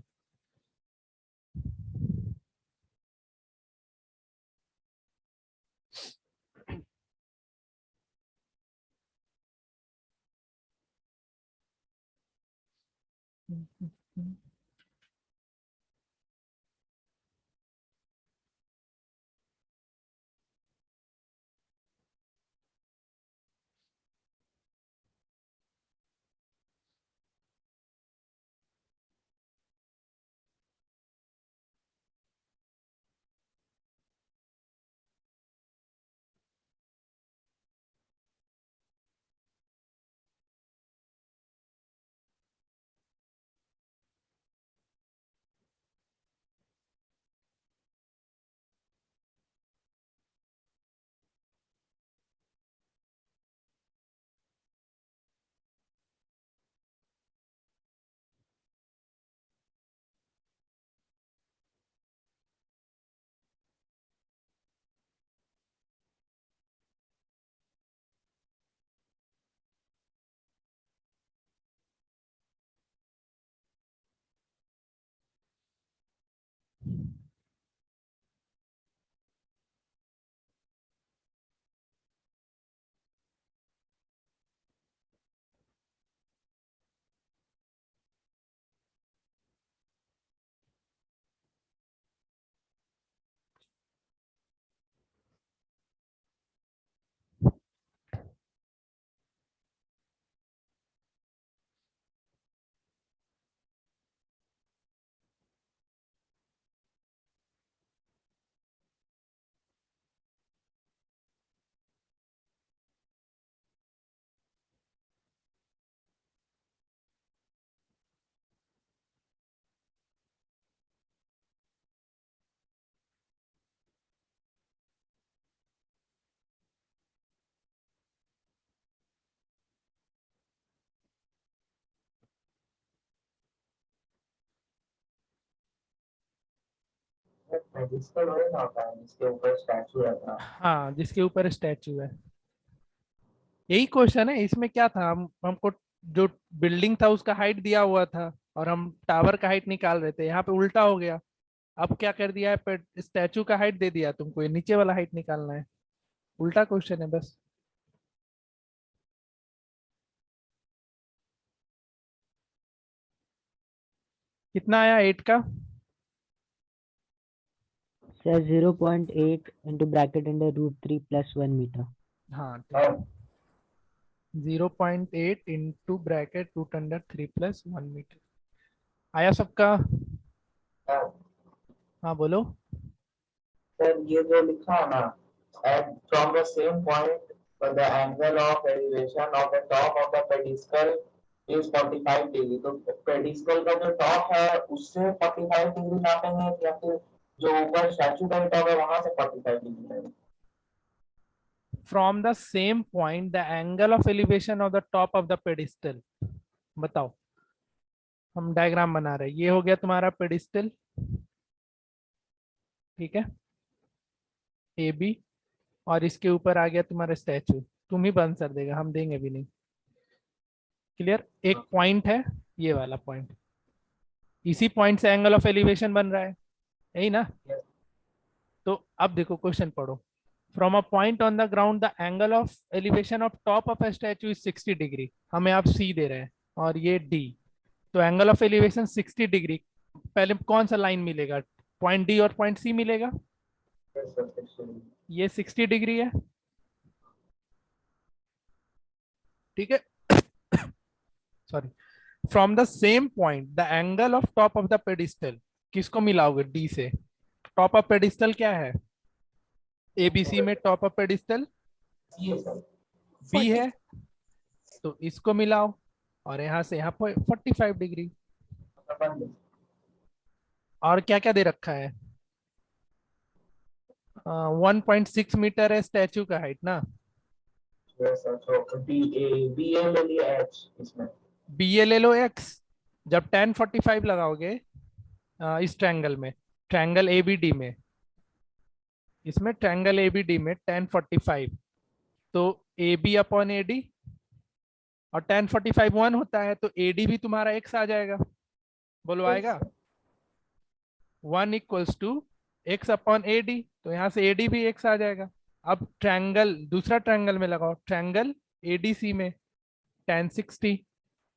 पेडिस्टल वही ना होता है जिसके ऊपर स्टैचू रहता है। हाँ, जिसके ऊपर स्टैचू है, यही क्वेश्चन है। इसमें क्या था, हमको जो बिल्डिंग था उसका हाइट दिया हुआ था और हम टावर का हाइट निकाल रहे थे, यहाँ पे उल्टा हो गया। अब क्या कर दिया है, स्टैचू का हाइट दे दिया तुमको, ये नीचे वाला हाइट निकालना है, उल्टा क्वेश्चन है बस। कितना आया 8 का? Sir 0.8 into bracket under √3 plus 1 meter। हाँ ठीक है, 0.8 इंटू ब्रैकेट √3 प्लस 1 मीटर। आया सबका? हाँ बोलो। सर ये जो लिखा है ना, at from the same point the angle of elevation of the top of the pedestal is 45 degree, तो पेडिस्टल का जो टॉप है उससे 45 डिग्री नापेंगे या फिर जो ऊपर स्टैचू का टॉप है वहां से 45 डिग्री है? From the same point the angle of elevation of the top of the pedestal. बताओ, हम डायग्राम बना रहे हैं, ये हो गया तुम्हारा पेडिस्टल, ठीक है, ए बी, और इसके ऊपर आ गया तुम्हारा स्टैचू। तुम ही आंसर देगा, हम देंगे भी नहीं। क्लियर? एक पॉइंट है, ये वाला पॉइंट, इसी पॉइंट से एंगल ऑफ एलिवेशन बन रहा है, यही ना? तो अब देखो क्वेश्चन पढ़ो। From a point on the ground the angle of elevation of top of A statue is 60 degree. हमें आप सी दे रहे हैं और ये डी, तो एंगल ऑफ एलिवेशन 60 डिग्री। पहले कौन सा लाइन मिलेगा? पॉइंट डी और पॉइंट सी मिलेगा। Yes, sir, 60. ये 60 डिग्री है, ठीक है? Sorry. From the same point the angle of top of the pedestal, किसको मिलाओगे? डी से। टॉप ऑफ पेडिस्टल क्या है? एबीसी में top of pedestal Yes, sir. B 40. है, तो इसको मिलाओ और यहां से यहाँ पर 45 डिग्री। Upon this. और क्या क्या दे रखा है? 1.6 मीटर है स्टैचू का हाइट ना। Yes, sir. So BLH इसमें. बी ए ले लो एक्स। जब tan 45 लगाओगे इस ट्रायंगल में, ट्रायंगल एबीडी में, इसमें ट्रायंगल एबीडी में tan 45, तो A B upon A D, और tan 45 1 होता है, तो ए डी भी तुम्हारा x आ जाएगा। बोलो Yes, आएगा? sir. 1 equals to x upon A D, तो यहाँ से ए डी भी x आ जाएगा। अब ट्रायंगल, दूसरा ट्रायंगल में लगाओ, ट्रायंगल एडीसी में tan 60,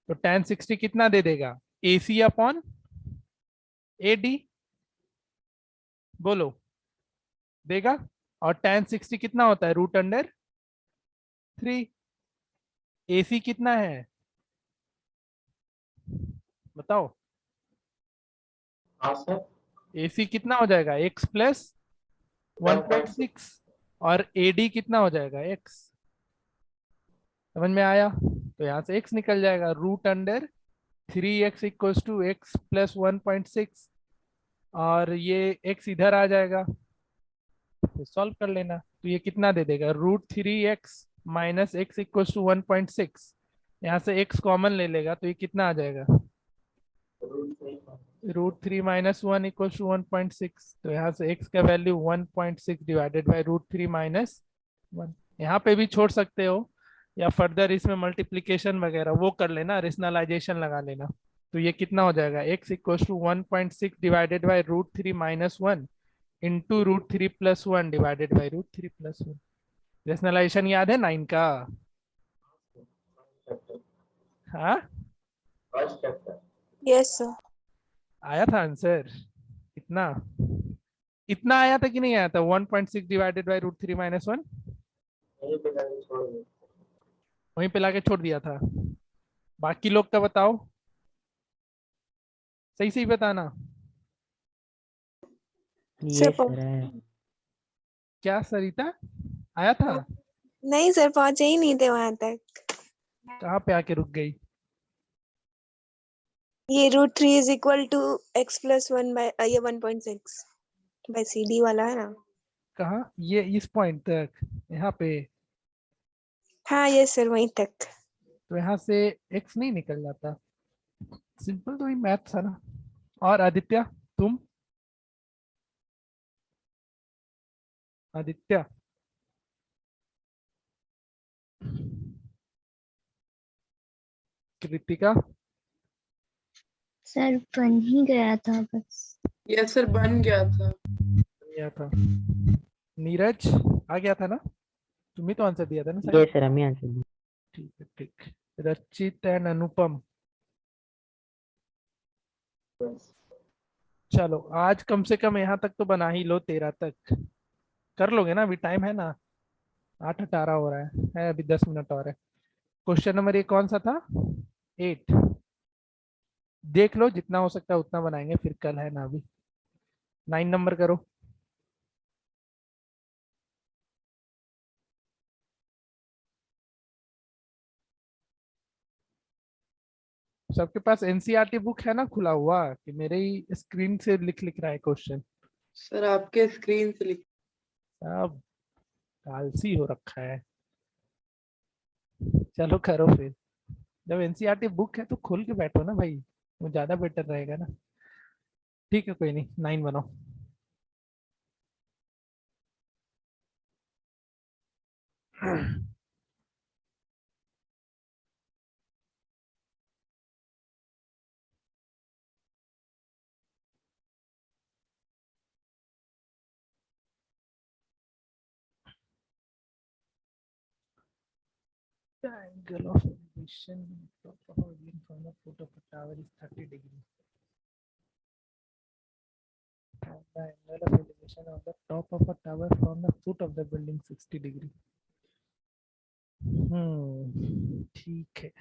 तो tan 60 कितना दे देगा? ए सी अपॉन ए डी, बोलो देगा। और tan 60 कितना होता है? Root under 3। ए सी कितना है बताओ? हाँ सर. ए सी कितना हो जाएगा? x प्लस 1.6, और ए डी कितना हो जाएगा? x। समझ में आया? तो यहाँ से x निकल जाएगा, root under 3x equals to x plus 1.6, और ये x इधर आ जाएगा, तो सॉल्व कर लेना। तो ये कितना दे देगा? Root 3x minus x equals to 1.6। यहाँ से x कॉमन ले लेगा, तो ये कितना आ जाएगा? Root 3 minus 1 equals to 1.6। तो यहाँ से x का value 1.6 divided by root 3 minus 1। यहाँ पे भी छोड़ सकते हो, या फर्दर इसमें मल्टीप्लीकेशन वगैरह वो कर लेना, रेशनलाइजेशन लगा लेना। तो ये कितना हो जाएगा? x equals to 1.6 divided by root 3 minus 1 into root 3 plus 1 divided by root 3 plus 1। Rationalisation याद है 9 का? हाँ, फर्स्ट चैप्टर. Yes, sir. आया था आंसर? इतना इतना आया था कि नहीं आया था? 1.6 डिवाइडेड बाई रूट 3 माइनस 1 यही पे जाके छोड़ दो. वहीं पे लाके छोड़ दिया था। बाकी लोग का बताओ, सही सही बताना। ये Sir, सर है। क्या सरिता आया था? नहीं सर, पहुंचे ही नहीं थे वहां तक। कहाँ पे आके रुक गई? ये √3 is equal to x plus 1 by ये 1.6 बाय सी डी वाला है ना। कहाँ? ये इस पॉइंट तक, यहाँ पे? हाँ यस सर, वहीं तक। तो यहाँ से x नहीं निकल जाता? सिंपल तो ही मैथ था ना। और आदित्य, तुम? आदित्य, कृतिका? सर बन ही गया था बस। यस सर, बन गया था। गया था। नीरज आ गया था ना? तुम्ही तो आंसर दिया था ना ये शायद? सर हम ही आंसर दिए। ठीक है, ठीक। रचित एंड अनुपम, चलो आज कम से कम यहाँ तक तो बना ही लो, 13 तक कर लोगे ना? अभी टाइम है ना, 8:18 हो रहा है अभी 10 मिनट और है। क्वेश्चन नंबर 1 कौन सा था? 8। देख लो जितना हो सकता है उतना बनाएंगे, फिर कल है ना। अभी 9 नंबर करो। सबके पास एनसीईआरटी बुक है ना खुला हुआ, कि मेरे ही स्क्रीन से लिख रहा है क्वेश्चन? सर आपके स्क्रीन से लिख। सब आलसी हो रखा है। चलो करो फिर, जब एनसीईआरटी बुक है तो खोल के बैठो ना भाई, वो ज्यादा बेटर रहेगा ना। ठीक है, कोई नहीं, 9 बनाओ। The angle of elevation top of a building from the foot of a tower is 30 degrees. And the angle of elevation of the top of a tower from the foot of the building 60 degree. ठीक है.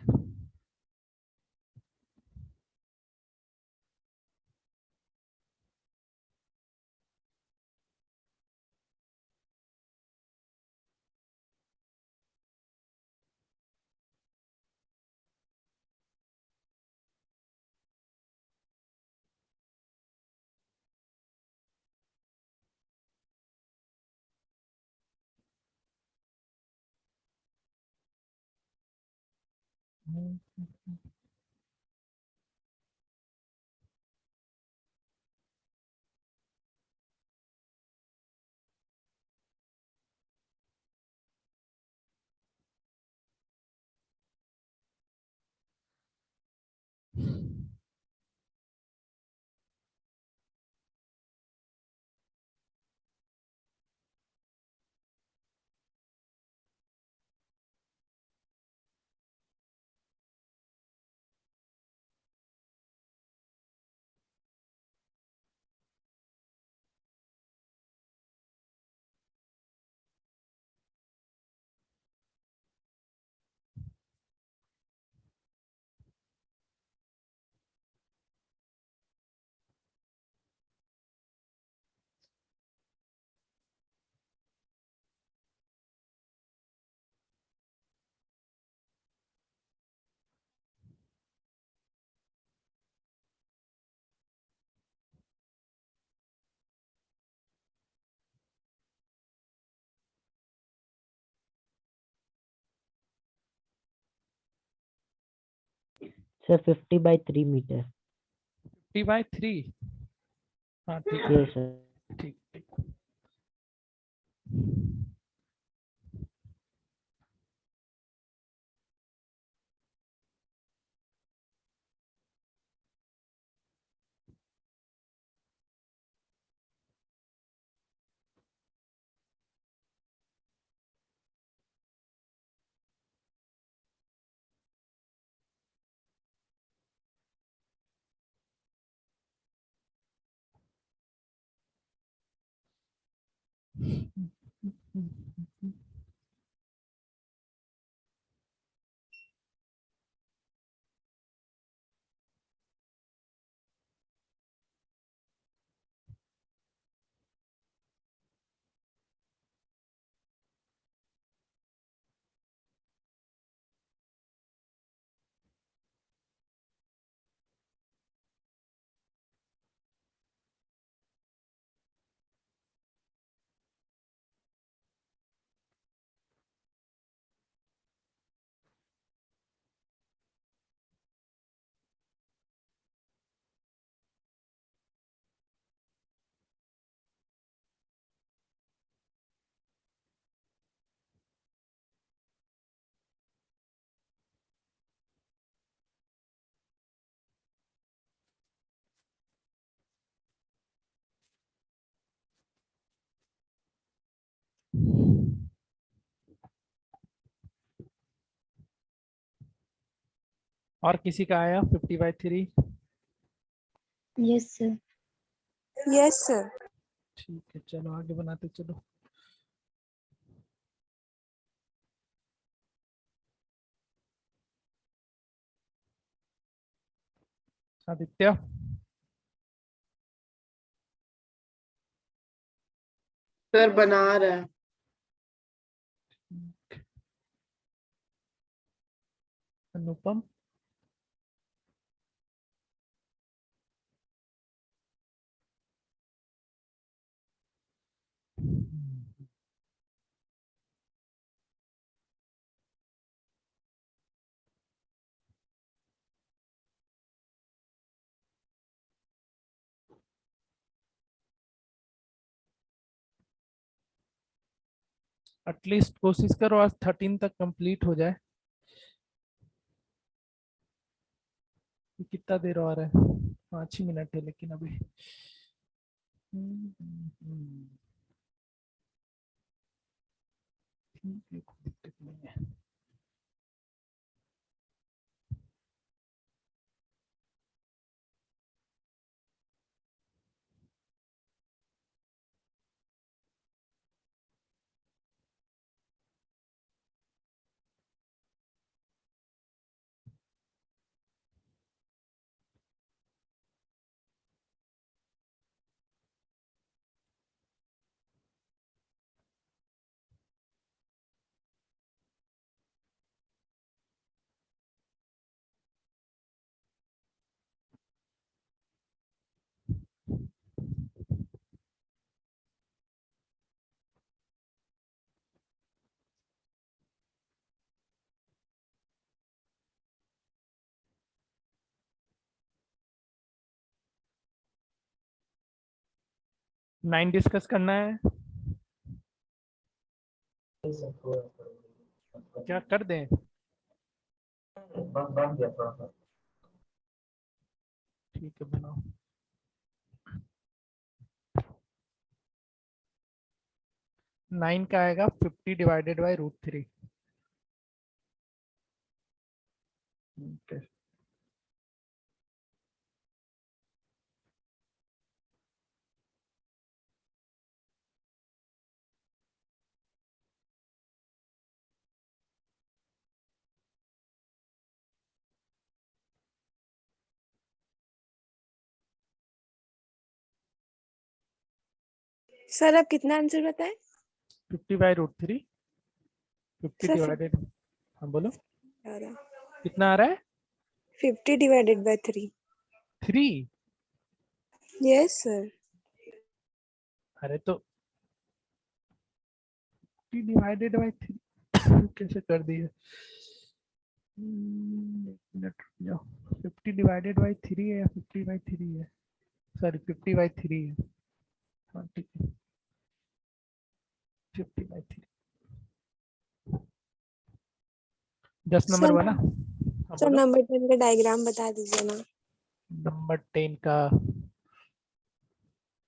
Sir, 50 by 3 meter. 50 by 3. हाँ ठीक है. Yes, sir. ठीक ठीक. और किसी का आया 50 by 3? Yes sir. Yes, sir. ठीक है, चलो आगे बनाते चलो. आदित्य. सर बना रहा है. अनुपम. एटलीस्ट कोशिश करो आज 13 तक कंप्लीट हो जाए. ये कितना देर और है? 5 ही मिनट है लेकिन अभी. ठीक है, कोई दिक्कत नहीं है. 9 डिस्कस करना है, क्या कर दें? बन गया थोड़ा सा। ठीक है बनाओ। नाइन का आएगा 50 डिवाइडेड बाई √3। सर आप कितना आंसर बताए? 50 बाई √3, 50 सर डिवाइडेड, हाँ बोलो कितना आ रहा है? 50 divided by 3. 3। Yes sir. अरे तो 50 डिवाइडेड बाई 3 कैसे कर दिए? एक मिनट रुक जाओ। 50 डिवाइडेड बाई 3 है या 50 बाई 3 है? सॉरी 50 बाई 3 है। हाँ ठीक है, 50 बाई 3। 10 नंबर सर बना। हाँ सर बोलो। नंबर 10 का डायग्राम बता दीजिए ना। नंबर 10 का,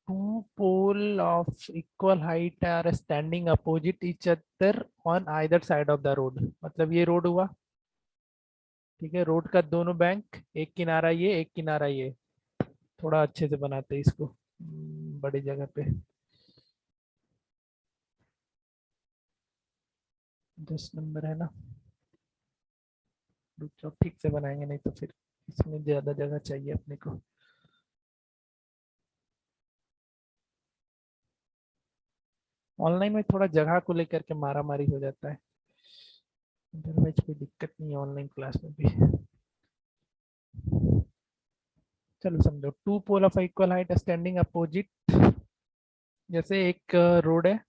two pole of equal height are standing opposite each other on either side of the road। मतलब ये रोड हुआ, ठीक है, रोड का दोनों बैंक, एक किनारा ये एक किनारा ये। थोड़ा अच्छे से बनाते हैं इसको बड़ी जगह पे। 10 नंबर है ना, रुक जाओ ठीक से बनाएंगे, नहीं तो फिर इसमें ज्यादा जगह चाहिए अपने को। ऑनलाइन में थोड़ा जगह को लेकर के मारा मारी हो जाता है, अदरवाइज कोई दिक्कत नहीं है ऑनलाइन क्लास में भी। चलो समझो, two pole of equal height standing opposite, जैसे एक रोड है,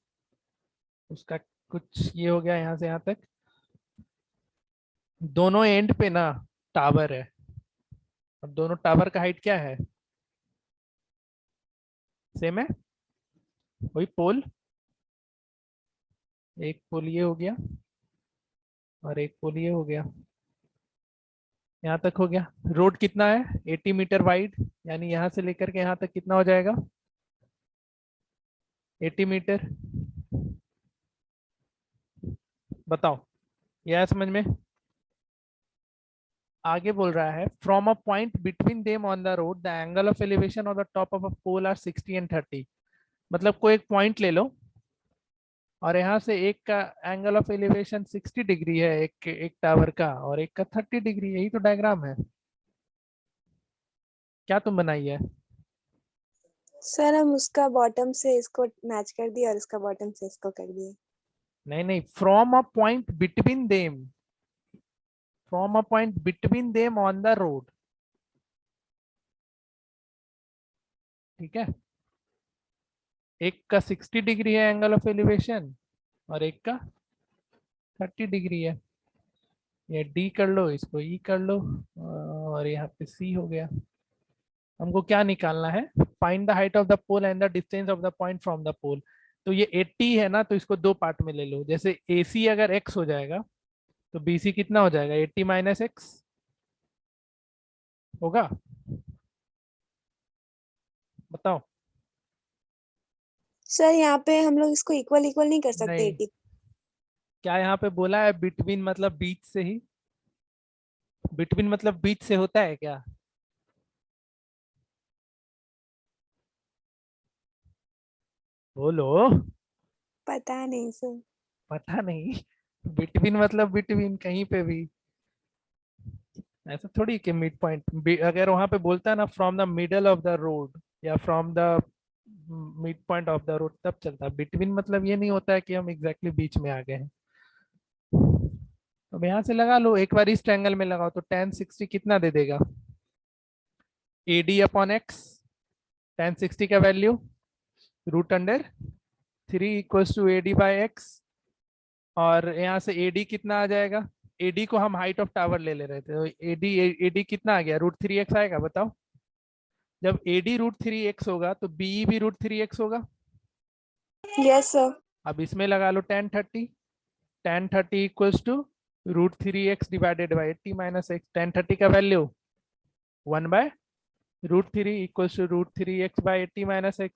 उसका कुछ ये हो गया यहाँ से यहाँ तक, दोनों एंड पे ना टावर है। अब दोनों टावर का हाइट क्या है? सेम है, वही पोल। एक पोल ये हो गया और एक पोल ये हो गया, यहाँ तक हो गया। रोड कितना है? 80 मीटर वाइड, यानी यहाँ से लेकर के यहाँ तक कितना हो जाएगा? 80 मीटर। बताओ, यह है समझ में? आगे बोल रहा है from a point between them on the road the angle of elevation of the top of a pole are 60 and 30। मतलब कोई एक पॉइंट ले लो और यहाँ से एक का एंगल ऑफ एलिवेशन 60 डिग्री है, एक टावर का, और एक का 30 डिग्री। यही तो डायग्राम है। क्या तुम बनाई है? सर हम उसका बॉटम से इसको मैच कर दिए और इसका बॉटम से इसको कर दिए। नहीं नहीं, from a point between them, from a point between them on the road, ठीक है। एक का 60 डिग्री है एंगल ऑफ एलिवेशन और एक का 30 डिग्री है। ये डी कर लो, इसको ई कर लो, और यहाँ पे सी हो गया। हमको क्या निकालना है? Find the height of the pole and the distance of the point from the pole. तो ये 80 है ना, तो इसको दो पार्ट में ले लो। जैसे AC अगर x हो जाएगा तो BC कितना हो जाएगा? 80 माइनस x होगा। बताओ। सर यहाँ पे हम लोग इसको इक्वल इक्वल नहीं कर सकते नहीं, 80। क्या यहाँ पे बोला है बिटवीन मतलब बीच से ही? बिटवीन मतलब बीच से होता है क्या? बोलो। पता नहीं सर। पता नहीं? बिटवीन मतलब बिटवीन, कहीं पे भी। ऐसा थोड़ी कि मिड पॉइंट, अगर वहां पे बोलता है ना from the middle of the road या from the mid point of the road, तब चलता है। बिटवीन मतलब ये नहीं होता है कि हम एग्जैक्टली बीच में आ गए हैं। अब यहाँ से लगा लो, एक बार इस ट्रायंगल में लगाओ तो tan 60 कितना दे देगा? AD upon x। tan 60 का value √3 equals to AD by x। और यहाँ से AD कितना आ जाएगा? AD को हम हाइट ऑफ टावर ले ले रहे थे, तो AD कितना आ गया? √3x आएगा। बताओ, जब AD √3x होगा तो BE भी √3x होगा। Yes, sir. अब इसमें लगा लो tan 30, tan 30 equals to √3x divided by 80 minus x। tan 30 का value 1/√3 equals to √3x by 80 minus x।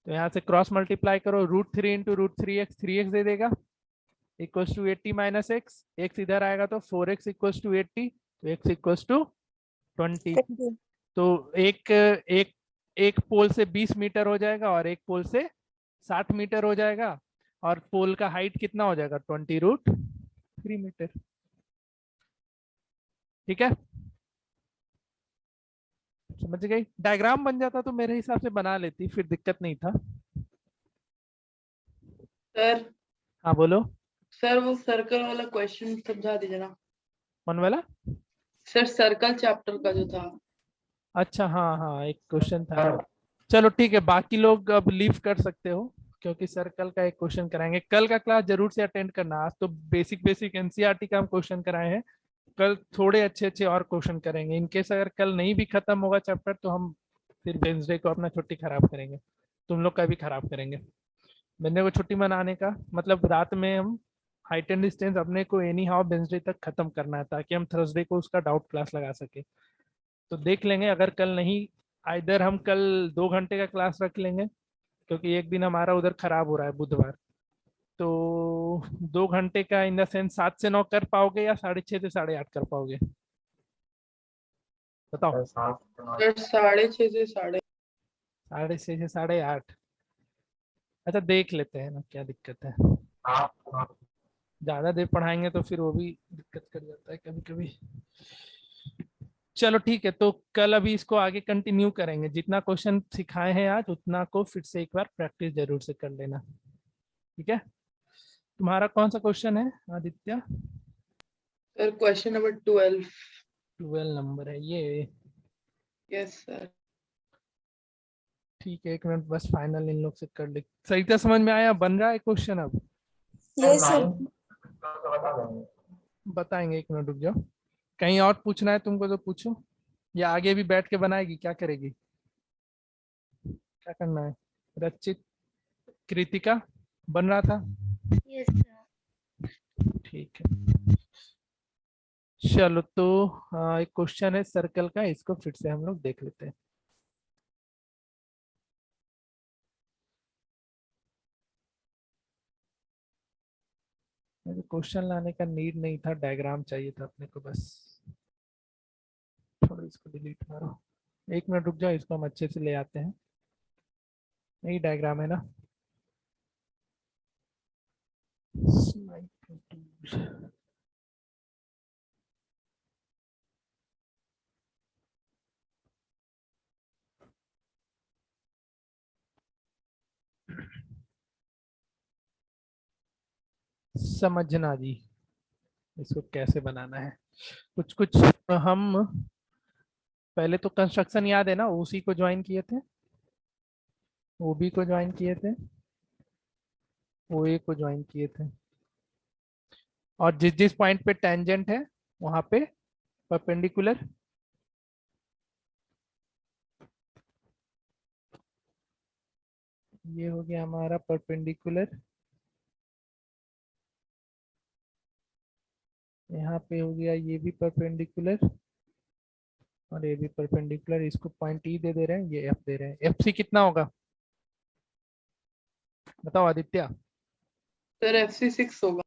तो यहाँ से क्रॉस मल्टीप्लाई करो, √3 इंटू √3x 3x दे देगा equals to 80 minus x। x इधर आएगा तो 4x इक्वल्स टू 80, तो x इक्वल्स टू 20। 20. तो एक एक एक पोल से 20 मीटर हो जाएगा और एक पोल से 60 मीटर हो जाएगा, और पोल का हाइट कितना हो जाएगा 20√3 मीटर। ठीक है, समझ गई। डायग्राम बन जाता तो मेरे हिसाब से बना लेती, फिर दिक्कत नहीं था। सर हाँ बोलो। सर वो सर्कल वाला क्वेश्चन समझा दीजिए ना कौन वाला? सर, सर्कल चैप्टर का जो था। अच्छा हाँ हाँ, एक क्वेश्चन था। चलो ठीक है, बाकी लोग अब लीव कर सकते हो, क्योंकि सर कल का एक क्वेश्चन कराएंगे। कल का क्लास जरूर से अटेंड करना। आज तो बेसिक एनसीईआरटी का हम क्वेश्चन कराए हैं, कल थोड़े अच्छे और क्वेश्चन करेंगे। इनकेस अगर कल नहीं भी खत्म होगा चैप्टर तो हम फिर वेंसडे को अपना छुट्टी खराब करेंगे, तुम लोग का भी खराब करेंगे। वेंसडे को छुट्टी मनाने का मतलब रात में हम हाइट एंड डिस्टेंस अपने को एनी हाउ वेंसडे तक खत्म करना है, ताकि हम थर्सडे को उसका डाउट क्लास लगा सके। तो देख लेंगे, अगर कल नहीं, इधर हम कल 2 घंटे का क्लास रख लेंगे, क्योंकि एक दिन हमारा उधर खराब हो रहा है बुधवार। तो 2 घंटे का इन द सेंस 7 से 9 कर पाओगे या 6:30 से 8:30 कर पाओगे? बताओ। सर 6:30 से 6:30 से 8:30। अच्छा देख लेते हैं ना, क्या दिक्कत है। ज्यादा देर पढ़ाएंगे तो फिर वो भी दिक्कत कर जाता है कभी कभी। चलो ठीक है, तो कल अभी इसको आगे कंटिन्यू करेंगे। जितना क्वेश्चन सिखाए हैं आज उतना को फिर से एक बार प्रैक्टिस जरूर से कर लेना। ठीक है, तुम्हारा कौन सा क्वेश्चन है Aditya? Sir question number 12। 12 number है ये। Yes sir. ठीक है, एक मिनट बस फाइनल इन लोग से कर ले। सरिता समझ में आया? बन रहा है क्वेश्चन अब? Yes, sir. बताएंगे, एक मिनट रुक जाओ। कहीं और पूछना है तुमको तो पूछो, या आगे भी बैठ के बनाएगी? क्या करेगी, क्या करना है? रचित, कृतिका बन रहा था? Yes, sir. ठीक है, चलो तो एक क्वेश्चन है सर्कल का, इसको फिर से हम लोग देख लेते हैं। क्वेश्चन लाने का नीड नहीं था, डायग्राम चाहिए था अपने को बस। थोड़ा इसको डिलीट मारो, 1 मिनट रुक जाओ, इसको हम अच्छे से ले आते हैं। यही डायग्राम है ना? समझना जी, इसको कैसे बनाना है। कुछ कुछ हम पहले तो कंस्ट्रक्शन याद है ना, उसी को ज्वाइन किए थे, ओबी को ज्वाइन किए थे, ओए को ज्वाइन किए थे, और जिस जिस पॉइंट पे टेंजेंट है वहां पे परपेंडिकुलर। ये हो गया हमारा परपेंडिकुलर, यहाँ पे हो गया ये भी परपेंडिकुलर, और ये भी परपेंडिकुलर। इसको पॉइंट ई दे दे रहे हैं, ये एफ दे रहे हैं। एफ सी कितना होगा बताओ आदित्य? सर FC 6 होगा।